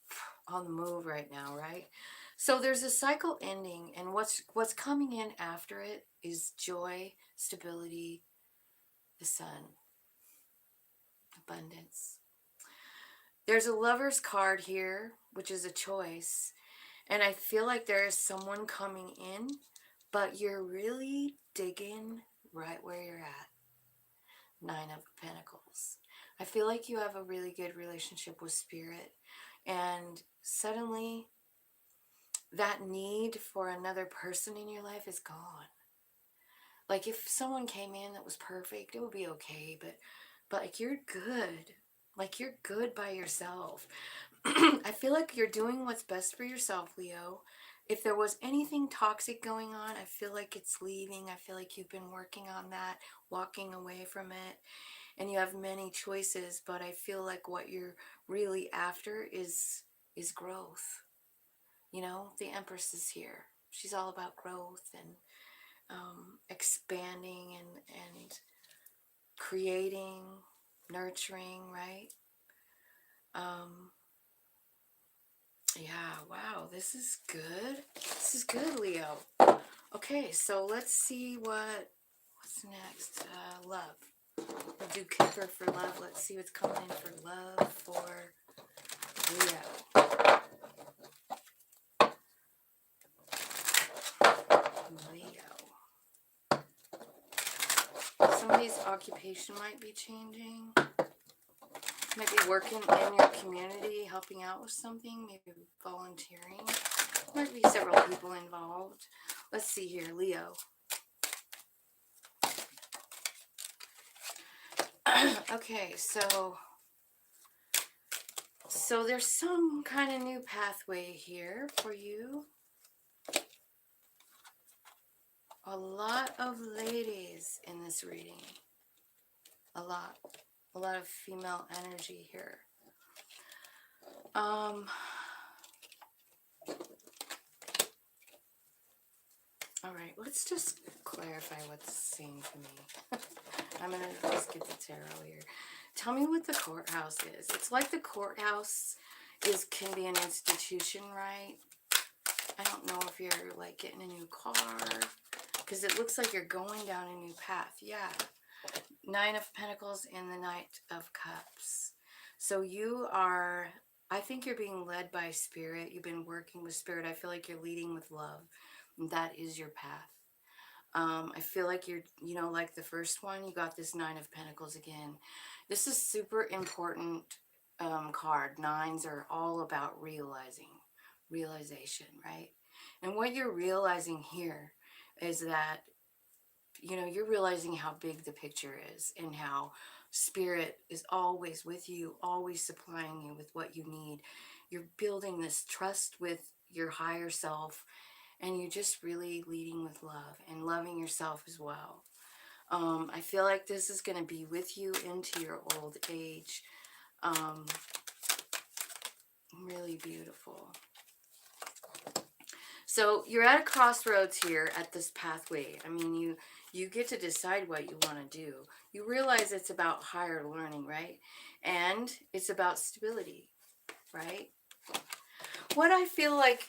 S1: on the move right now, right? So there's a cycle ending, and what's coming in after it is joy, stability, the sun, abundance. There's a lover's card here, which is a choice. And I feel like there is someone coming in, but you're really digging right where you're at. Nine of Pentacles. I feel like you have a really good relationship with Spirit. And suddenly, that need for another person in your life is gone. Like, if someone came in that was perfect, it would be okay. But like, you're good. Like, you're good by yourself. I feel like you're doing what's best for yourself, Leo. If there was anything toxic going on, I feel like it's leaving. I feel like you've been working on that, walking away from it, and you have many choices, but I feel like what you're really after is growth. You know, the Empress is here. She's all about growth and expanding and creating, nurturing, right? Yeah, wow, this is good. This is good, Leo. Okay, so let's see what's next. Love. We'll do Kipper for love. Let's see what's coming in for love for Leo. Leo. Somebody's occupation might be changing. Might be working in your community, helping out with something, maybe volunteering. Might be several people involved. Let's see here, Leo. Okay, so there's some kind of new pathway here for you. A lot of ladies in this reading. A lot of female energy here. All right, let's just clarify what's saying to me. I'm going to just get the tarot here. Tell me what the courthouse is. It's like the courthouse can be an institution, right? I don't know if you're like getting a new car, because it looks like you're going down a new path. Yeah. Nine of Pentacles and the Knight of Cups. So you are, I think you're being led by Spirit. You've been working with Spirit. I feel like you're leading with love. That is your path. I feel like you're, like the first one, you got this Nine of Pentacles again. This is super important card. Nines are all about realization, right? And what you're realizing here is that, you're realizing how big the picture is and how Spirit is always with you, always supplying you with what you need. You're building this trust with your higher self, and you're just really leading with love and loving yourself as well. I feel like this is going to be with you into your old age. Really beautiful. So you're at a crossroads here at this pathway. I mean, you get to decide what you want to do. You realize it's about higher learning, right? And it's about stability, right? What I feel like,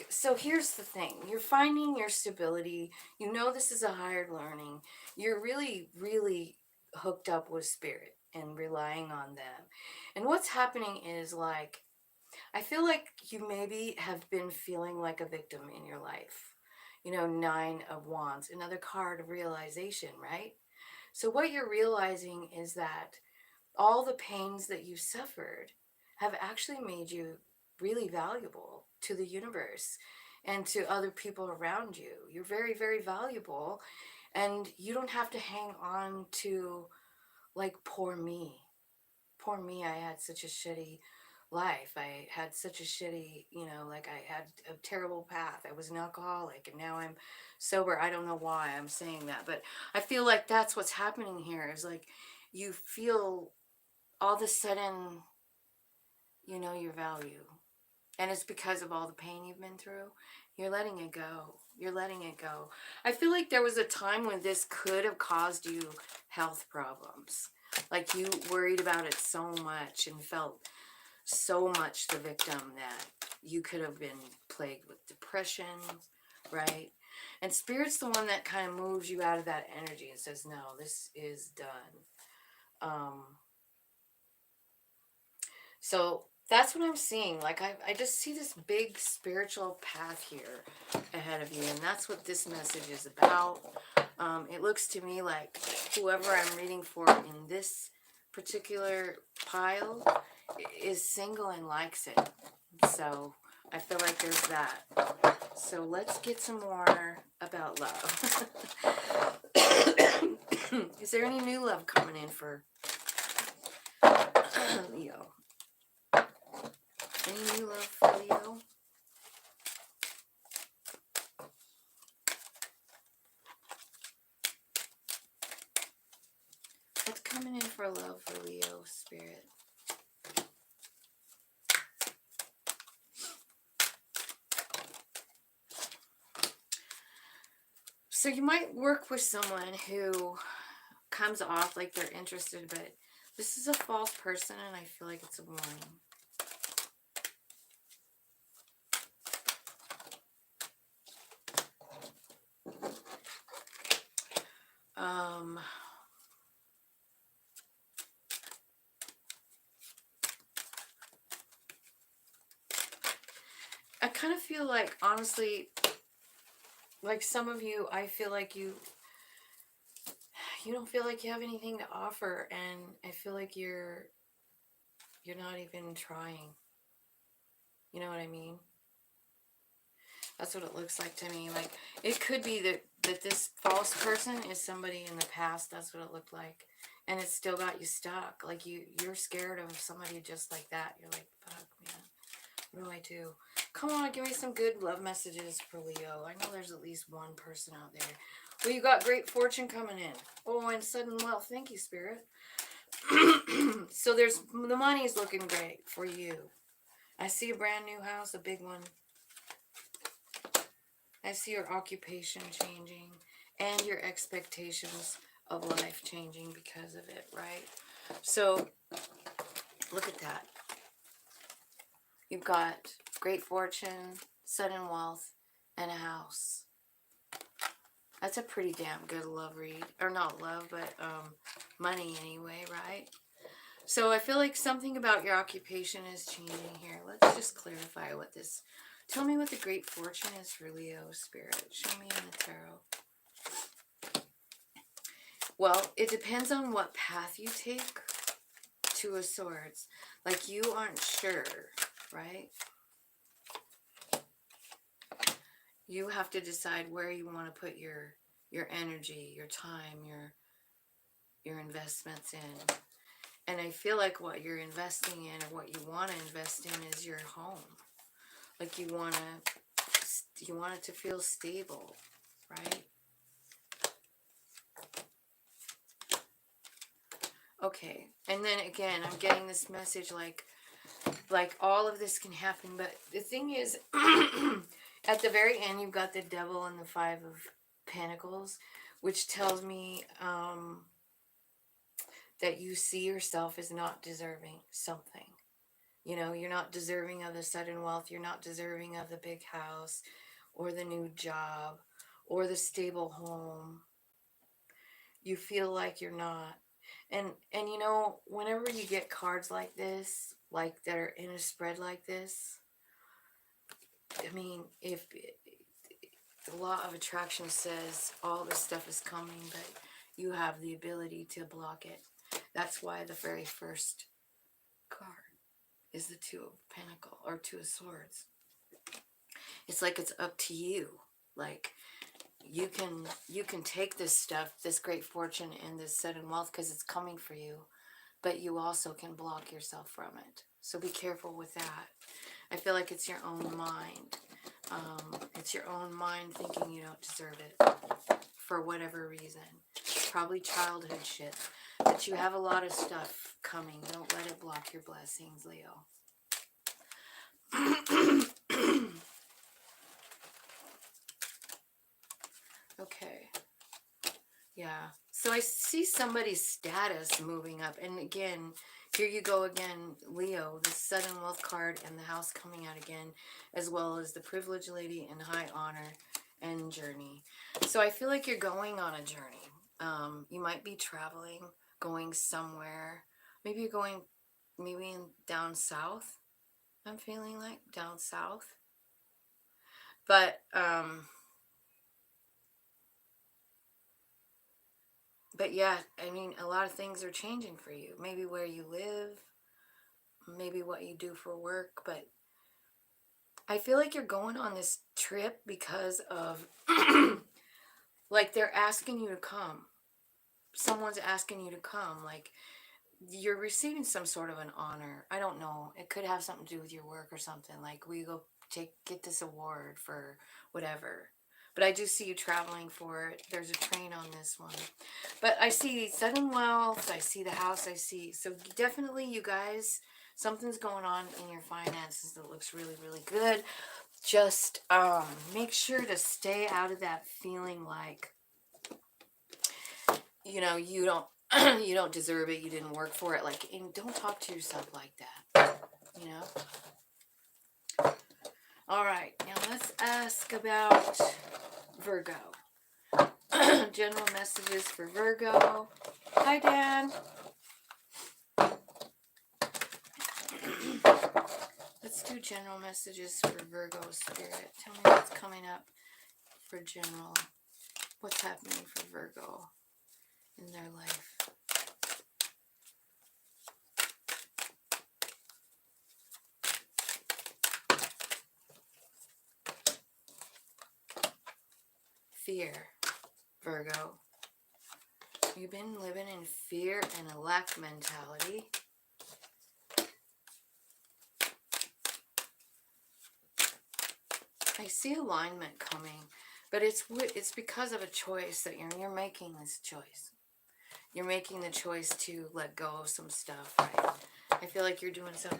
S1: so here's the thing. You're finding your stability. This is a higher learning. You're really, really hooked up with Spirit and relying on them. And what's happening is, like, I feel like you maybe have been feeling like a victim in your life. Nine of Wands, another card of realization, right? So what you're realizing is that all the pains that you suffered have actually made you really valuable to the universe and to other people around you. You're very, very valuable, and you don't have to hang on to, like, poor me. Poor me, I had such a shitty life. I had such a shitty, like, I had a terrible path. I was an alcoholic, and now I'm sober. I don't know why I'm saying that, but I feel like that's what's happening here, is like you feel all of a sudden, your value. And it's because of all the pain you've been through. You're letting it go. You're letting it go. I feel like there was a time when this could have caused you health problems. Like, you worried about it so much and felt so much the victim that you could have been plagued with depression, right? And Spirit's the one that kind of moves you out of that energy and says, no, this is done. So that's what I'm seeing. Like, I just see this big spiritual path here ahead of you. And that's what this message is about. It looks to me like whoever I'm reading for in this particular pile is single and likes it. So I feel like there's that. So let's get some more about love. Is there any new love coming in for Leo? Any new love for Leo? What's coming in for love for Leo, Spirit? So you might work with someone who comes off like they're interested, but this is a false person, and I feel like it's a warning. kind of feel like, honestly, like some of you, I feel like you don't feel like you have anything to offer, and I feel like you're not even trying. You know what I mean? That's what it looks like to me. Like, it could be that this false person is somebody in the past. That's what it looked like. And it's still got you stuck. Like, you're scared of somebody just like that. You're like, fuck, man. What do I do? Come on, give me some good love messages for Leo. I know there's at least one person out there. Well, you got great fortune coming in. Oh, and sudden wealth. Thank you, Spirit. So the money's looking great for you. I see a brand new house, a big one. I see your occupation changing and your expectations of life changing because of it, right? So look at that. You've got great fortune, sudden wealth, and a house. That's a pretty damn good love read. Or not love, but money anyway, right? So I feel like something about your occupation is changing here. Let's just clarify what this... Tell me what the great fortune is for Leo, Spirit. Show me in the tarot. Well, it depends on what path you take. Two of Swords. Like, you aren't sure, right? You have to decide where you want to put your energy, your time, your investments in. And I feel like what you're investing in, or what you want to invest in, is your home. Like, you want it to feel stable, right? Okay, and then again, I'm getting this message like all of this can happen, but the thing is, at the very end, you've got the Devil and the Five of Pentacles, which tells me that you see yourself as not deserving something. You know, you're not deserving of the sudden wealth. You're not deserving of the big house or the new job or the stable home. You feel like you're not. And you know, whenever you get cards like this, like that are in a spread like this, I mean, if the law of attraction says all this stuff is coming, but you have the ability to block it. That's why the very first card is the Two of Pentacles, or Two of Swords. It's like it's up to you. Like, you can take this stuff, this great fortune and this sudden wealth, because it's coming for you, but you also can block yourself from it. So be careful with that. I feel like it's your own mind. It's your own mind thinking you don't deserve it for whatever reason. Probably childhood shit. But you have a lot of stuff coming. Don't let it block your blessings, Leo. Okay. Yeah. So I see somebody's status moving up. And again, here you go again, Leo, the sudden wealth card and the house coming out again, as well as the privileged lady and high honor and journey. So I feel like you're going on a journey. You might be traveling, going somewhere. Maybe you're going down south. I'm feeling like down south. But yeah, I mean, a lot of things are changing for you. Maybe where you live, maybe what you do for work, but I feel like you're going on this trip because of, like, they're asking you to come. Someone's asking you to come. Like, you're receiving some sort of an honor. I don't know. It could have something to do with your work or something. Like, we go get this award for whatever. But I do see you traveling for it. There's a train on this one. But I see sudden wealth. I see the house. I see. So definitely, you guys, something's going on in your finances that looks really, really good. Just make sure to stay out of that feeling like, you know, you don't deserve it. You didn't work for it. Like, and don't talk to yourself like that. You know. All right. Now let's ask about Virgo. General messages for Virgo. Hi, Dan. Let's do general messages for Virgo Spirit. Tell me what's coming up for general. What's happening for Virgo in their life. Fear, Virgo. You've been living in fear and a lack mentality. I see alignment coming, but it's because of a choice that you're making this choice. You're making the choice to let go of some stuff, right? I feel like you're doing some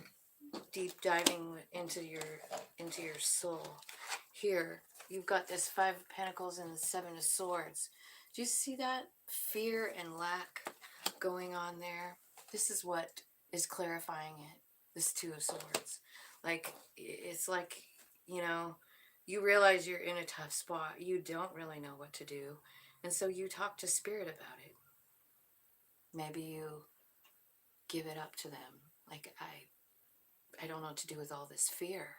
S1: deep diving into your soul. Here, you've got this Five of Pentacles and the Seven of Swords. Do you see that? Fear and lack going on there. This is what is clarifying it. This Two of Swords. Like, it's like, you know, you realize you're in a tough spot. You don't really know what to do. And so you talk to Spirit about it. Maybe you give it up to them. Like, I don't know what to do with all this fear,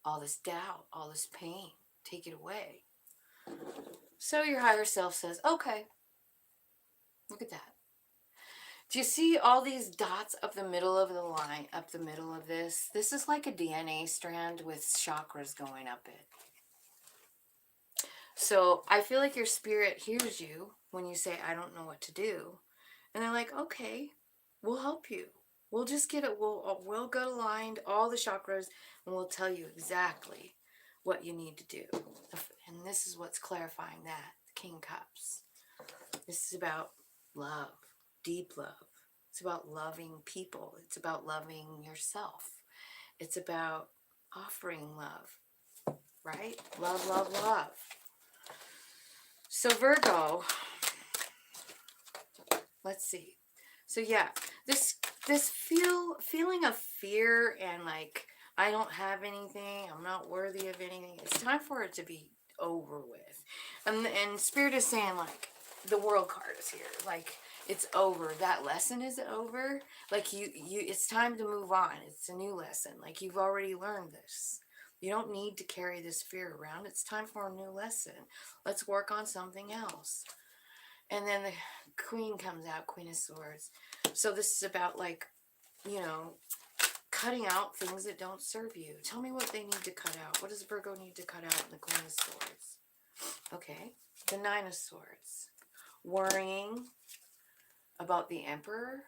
S1: all this doubt, all this pain. Take it away. So your higher self says, okay, look at that. Do you see all these dots up the middle of the line, up the middle of this? This is like a DNA strand with chakras going up it. So I feel like your spirit hears you when you say, I don't know what to do. And they're like, okay, we'll help you. We'll just get it. We'll go aligned all the chakras and we'll tell you exactly what you need to do. And this is what's clarifying that. The King of Cups. This is about love, deep love. It's about loving people. It's about loving yourself. It's about offering love, right? Love, love, love. So Virgo, let's see. So yeah, this feeling of fear and like, I don't have anything, I'm not worthy of anything. It's time for it to be over with. And Spirit is saying, like, the World card is here. Like, it's over. That lesson is over. Like, it's time to move on. It's a new lesson. Like, you've already learned this. You don't need to carry this fear around. It's time for a new lesson. Let's work on something else. And then the Queen comes out, Queen of Swords. So this is about, like, you know, cutting out things that don't serve you. Tell me what they need to cut out. What does Virgo need to cut out in the Queen of Swords? Okay, the Nine of Swords. Worrying about the Emperor.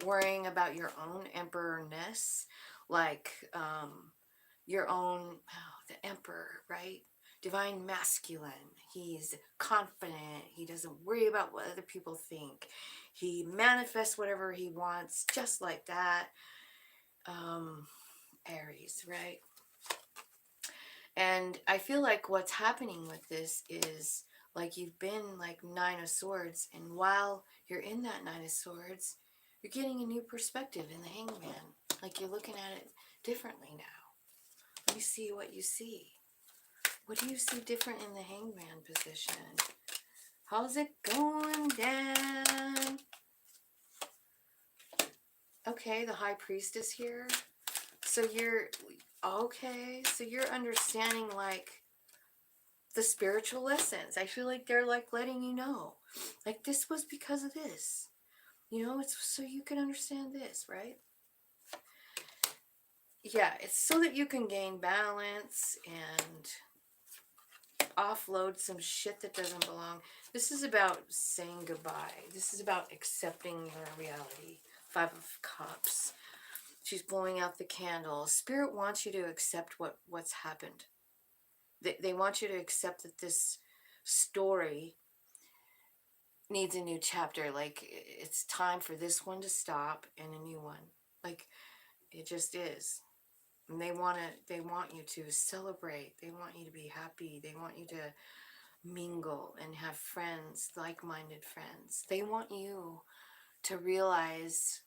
S1: Worrying about your own emperorness. Like, your own, the Emperor, right? Divine masculine. He's confident. He doesn't worry about what other people think. He manifests whatever he wants, just like that. Aries, right? And I feel like what's happening with this is, like, you've been like Nine of Swords, and while you're in that Nine of Swords, you're getting a new perspective in the Hangman. Like, you're looking at it differently now. Let me see what you see. What do you see different in the Hangman position? How's it going down? Okay, the High Priestess here. So you're, okay, so you're understanding, like, the spiritual lessons. I feel like they're, like, letting you know. Like, this was because of this. You know, it's so you can understand this, right? Yeah, it's so that you can gain balance and offload some shit that doesn't belong. This is about saying goodbye. This is about accepting your reality. Five of Cups. She's blowing out the candle. Spirit wants you to accept what's happened. They want you to accept that this story needs a new chapter. Like, it's time for this one to stop and a new one. Like, it just is. And they want you to celebrate. They want you to be happy. They want you to mingle and have friends, like-minded friends. They want you to realize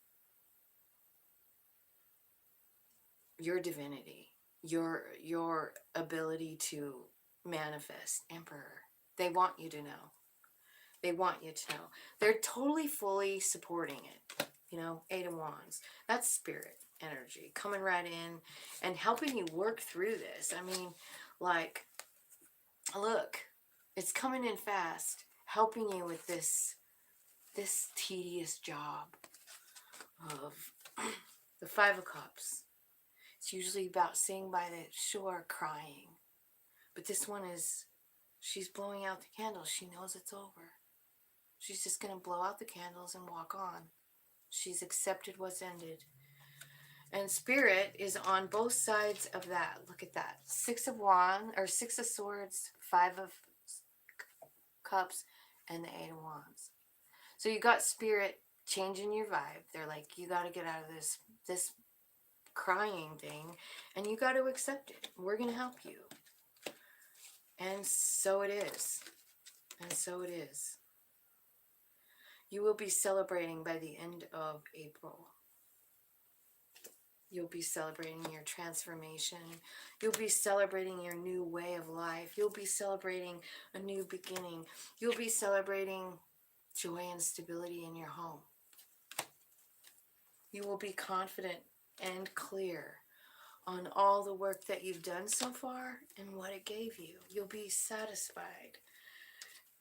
S1: your divinity, your ability to manifest. Emperor. They want you to know. They want you to know. They're totally, fully supporting it. You know, 8 of Wands. That's spirit energy coming right in and helping you work through this. I mean, like, look, it's coming in fast, helping you with this tedious job of the 5 of Cups. It's usually about sitting by the shore crying. But this one is, she's blowing out the candles. She knows it's over. She's just going to blow out the candles and walk on. She's accepted what's ended. And spirit is on both sides of that. Look at that. 6 of Wands, or 6 of Swords, 5 of Cups, and the 8 of Wands. So you got spirit changing your vibe. They're like, you got to get out of this crying thing, and you got to accept it. We're going to help you. And so it is. And so it is. You will be celebrating by the end of April. You'll be celebrating your transformation. You'll be celebrating your new way of life. You'll be celebrating a new beginning. You'll be celebrating joy and stability in your home. You will be confident and clear on all the work that you've done so far and what it gave you. You'll be satisfied.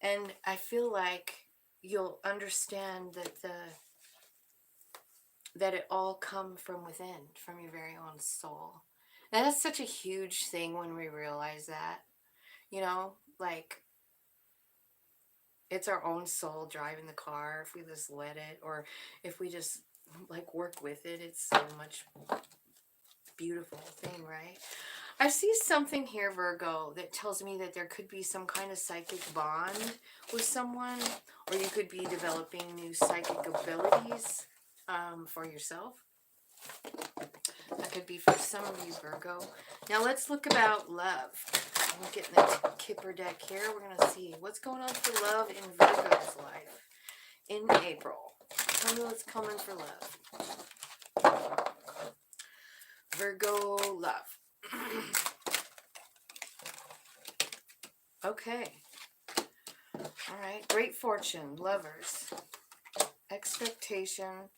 S1: And I feel like you'll understand that it all come from within, from your very own soul. And that's such a huge thing when we realize that. You know, like, it's our own soul driving the car if we just let it, or if we just, like, work with it. It's so much beautiful thing, right? I see something here, Virgo, that tells me that there could be some kind of psychic bond with someone, or you could be developing new psychic abilities for yourself. That could be for some of you, Virgo. Now let's look about love. I'm getting the Kipper deck here. We're going to see what's going on for love in Virgo's life in April. Tell me what's coming for love. Virgo love. Okay. All right. Great fortune. Lovers. Expectation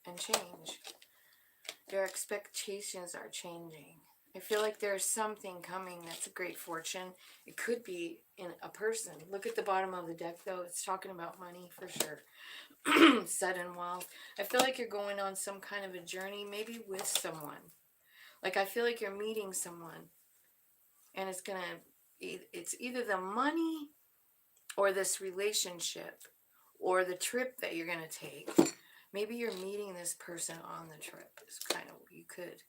S1: and change. Your expectations are changing. I feel like there's something coming that's a great fortune. It could be in a person. Look at the bottom of the deck, though. It's talking about money for sure. Sudden wealth. I feel like you're going on some kind of a journey, maybe with someone. Like, I feel like you're meeting someone. And it's either the money or this relationship or the trip that you're going to take. Maybe you're meeting this person on the trip. It's kind of, you could,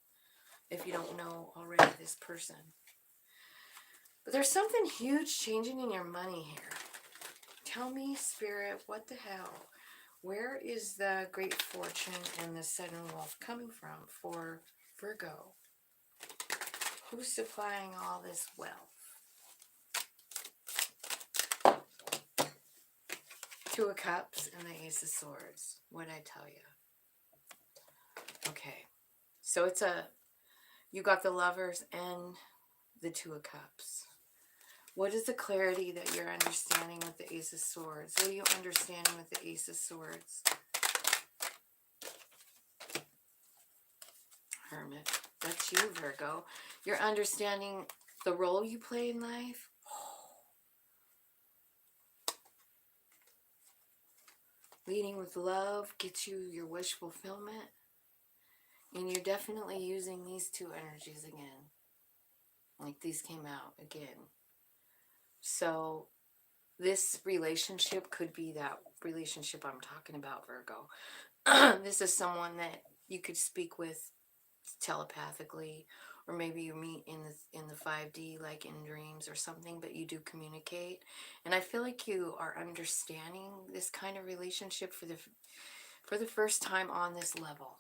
S1: if you don't know already this person. But there's something huge changing in your money here. Tell me, Spirit, what the hell? Where is the great fortune and the sudden wealth coming from for Virgo? Who's supplying all this wealth? Two of Cups and the Ace of Swords. What'd I tell you? Okay. So you got the Lovers and the Two of Cups. What is the clarity that you're understanding with the Ace of Swords? What are you understanding with the Ace of Swords? Hermit. That's you, Virgo. You're understanding the role you play in life. Leading with love gets you your wish fulfillment. And you're definitely using these two energies again. Like these came out again. So this relationship could be that relationship I'm talking about, Virgo. This is someone that you could speak with telepathically, or maybe you meet in the 5D, like in dreams or something, but you do communicate. And I feel like you are understanding this kind of relationship for the first time on this level.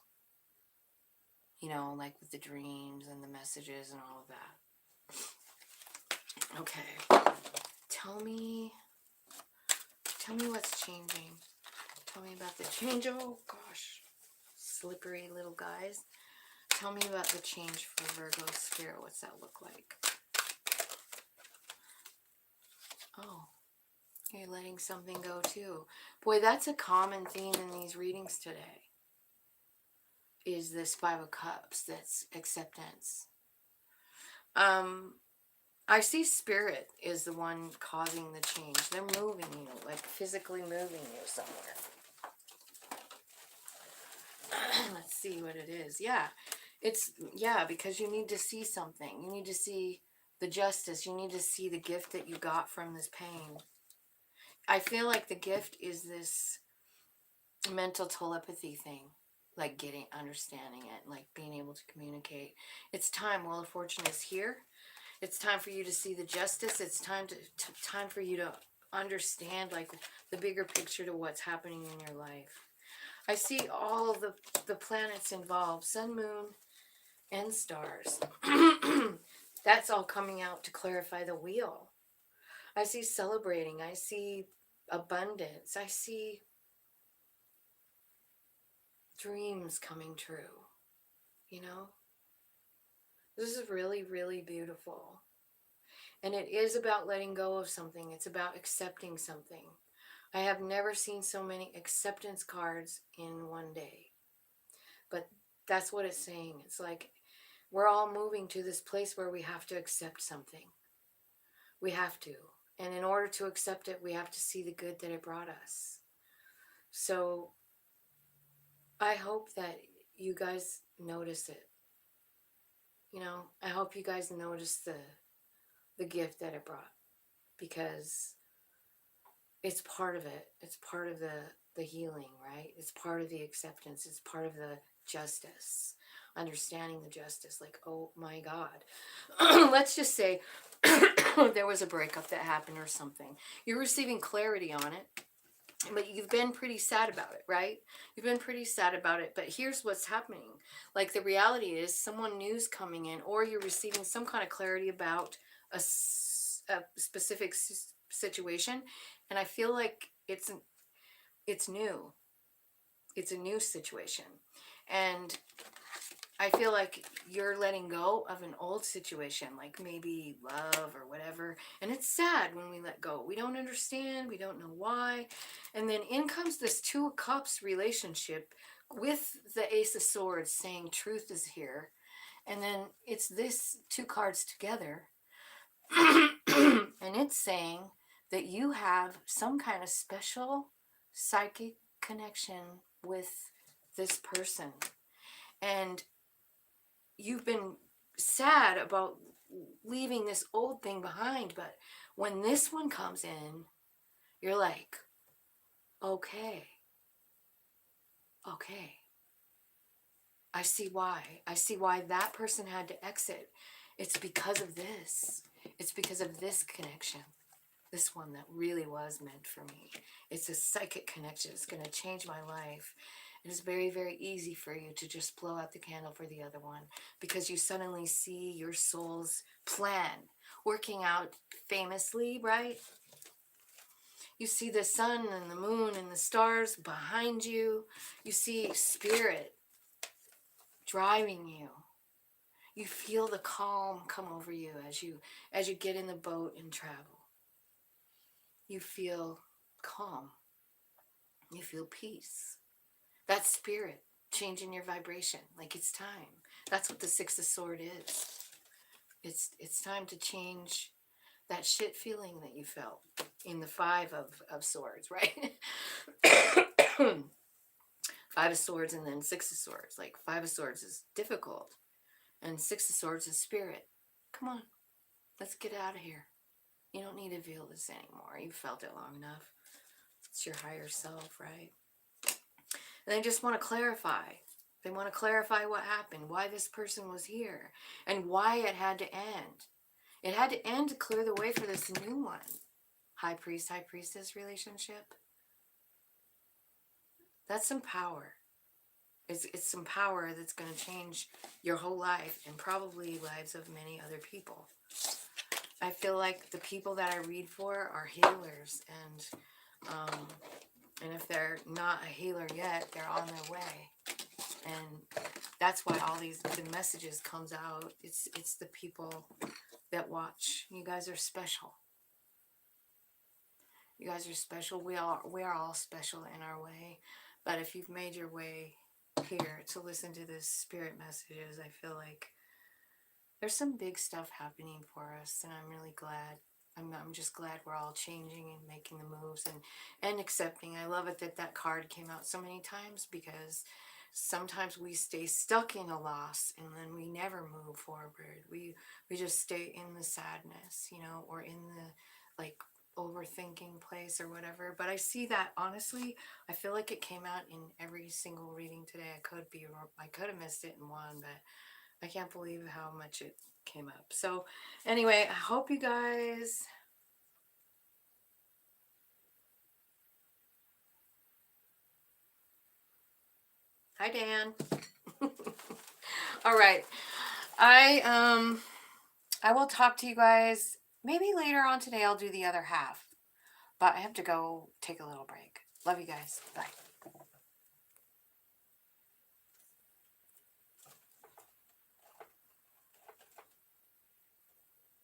S1: You know, like with the dreams and the messages and all of that. Okay. Tell me what's changing. Tell me about the change. Oh, gosh. Slippery little guys. Tell me about the change for Virgo Spirit. What's that look like? Oh, you're letting something go too. Boy, that's a common theme in these readings today. is this Five of Cups. That's acceptance. I see spirit is the one causing the change. They're moving you, like physically moving you somewhere. Let's see what it is. Yeah, because you need to see something. You need to see the justice. You need to see the gift that you got from this pain. I feel like the gift is this mental telepathy thing, like understanding it, like being able to communicate. It's time. Wheel of Fortune is here. It's time for you to see the justice. It's time time for you to understand like the bigger picture to what's happening in your life. I see all of the planets involved, sun, moon, and stars. That's all coming out to clarify the wheel. I see celebrating. I see abundance. I see dreams coming true. You know? This is really, really beautiful. And it is about letting go of something. It's about accepting something. I have never seen so many acceptance cards in one day. But that's what it's saying. It's like we're all moving to this place where we have to accept something. We have to. And in order to accept it, we have to see the good that it brought us. So I hope that you guys notice it. You know, I hope you guys notice the gift that it brought, because it's part of it. It's part of the healing, right? It's part of the acceptance. It's part of the justice, understanding the justice. Like, oh my God. Let's just say there was a breakup that happened or something. You're receiving clarity on it, but you've been pretty sad about it, right? You've been pretty sad about it, but here's what's happening. Like, the reality is someone new's coming in, or you're receiving some kind of clarity about a specific situation, and I feel like it's new. It's a new situation, and I feel like you're letting go of an old situation, like maybe love or whatever. And it's sad when we let go. We don't understand. We don't know why. And then in comes this Two of Cups relationship with the Ace of Swords saying truth is here. And then it's this two cards together. And it's saying that you have some kind of special psychic connection with this person. And you've been sad about leaving this old thing behind, but when this one comes in, you're like, okay, I see why. I see why that person had to exit. It's because of this. It's because of this connection. This one that really was meant for me. It's a psychic connection. It's going to change my life. It is very, very easy for you to just blow out the candle for the other one, because you suddenly see your soul's plan working out famously, right? You see the sun and the moon and the stars behind you. You see spirit driving you. You feel the calm come over you as you get in the boat and travel. You feel calm. You feel peace. That's spirit changing your vibration. Like, it's time. That's what the Six of Swords is. It's time to change that shit feeling that you felt in the Five of Swords, right? Five of Swords and then Six of Swords. Like, Five of Swords is difficult, and Six of Swords is spirit. Come on, let's get out of here. You don't need to feel this anymore. You've felt it long enough. It's your higher self, right? And they just want to clarify. They want to clarify what happened, why this person was here, and why it had to end. It had to end to clear the way for this new one. High priest, high priestess relationship. That's some power. It's some power that's going to change your whole life and probably lives of many other people. I feel like the people that I read for are healers, and if they're not a healer yet, they're on their way. And that's why all the messages comes out. It's the people that watch. You guys are special. You guys are special. We are all special in our way. But if you've made your way here to listen to this spirit messages. I feel like there's some big stuff happening for us, and I'm really glad. I'm just glad we're all changing and making the moves and accepting. I love it that that card came out so many times, because sometimes we stay stuck in a loss and then we never move forward. We just stay in the sadness, you know, or in the like overthinking place or whatever. But I see that, honestly, I feel like it came out in every single reading today. I could have missed it in one, but I can't believe how much it came up. So anyway, I hope you guys... Hi, Dan. All right. I will talk to you guys maybe later on today. I'll do the other half, but I have to go take a little break. Love you guys. Bye.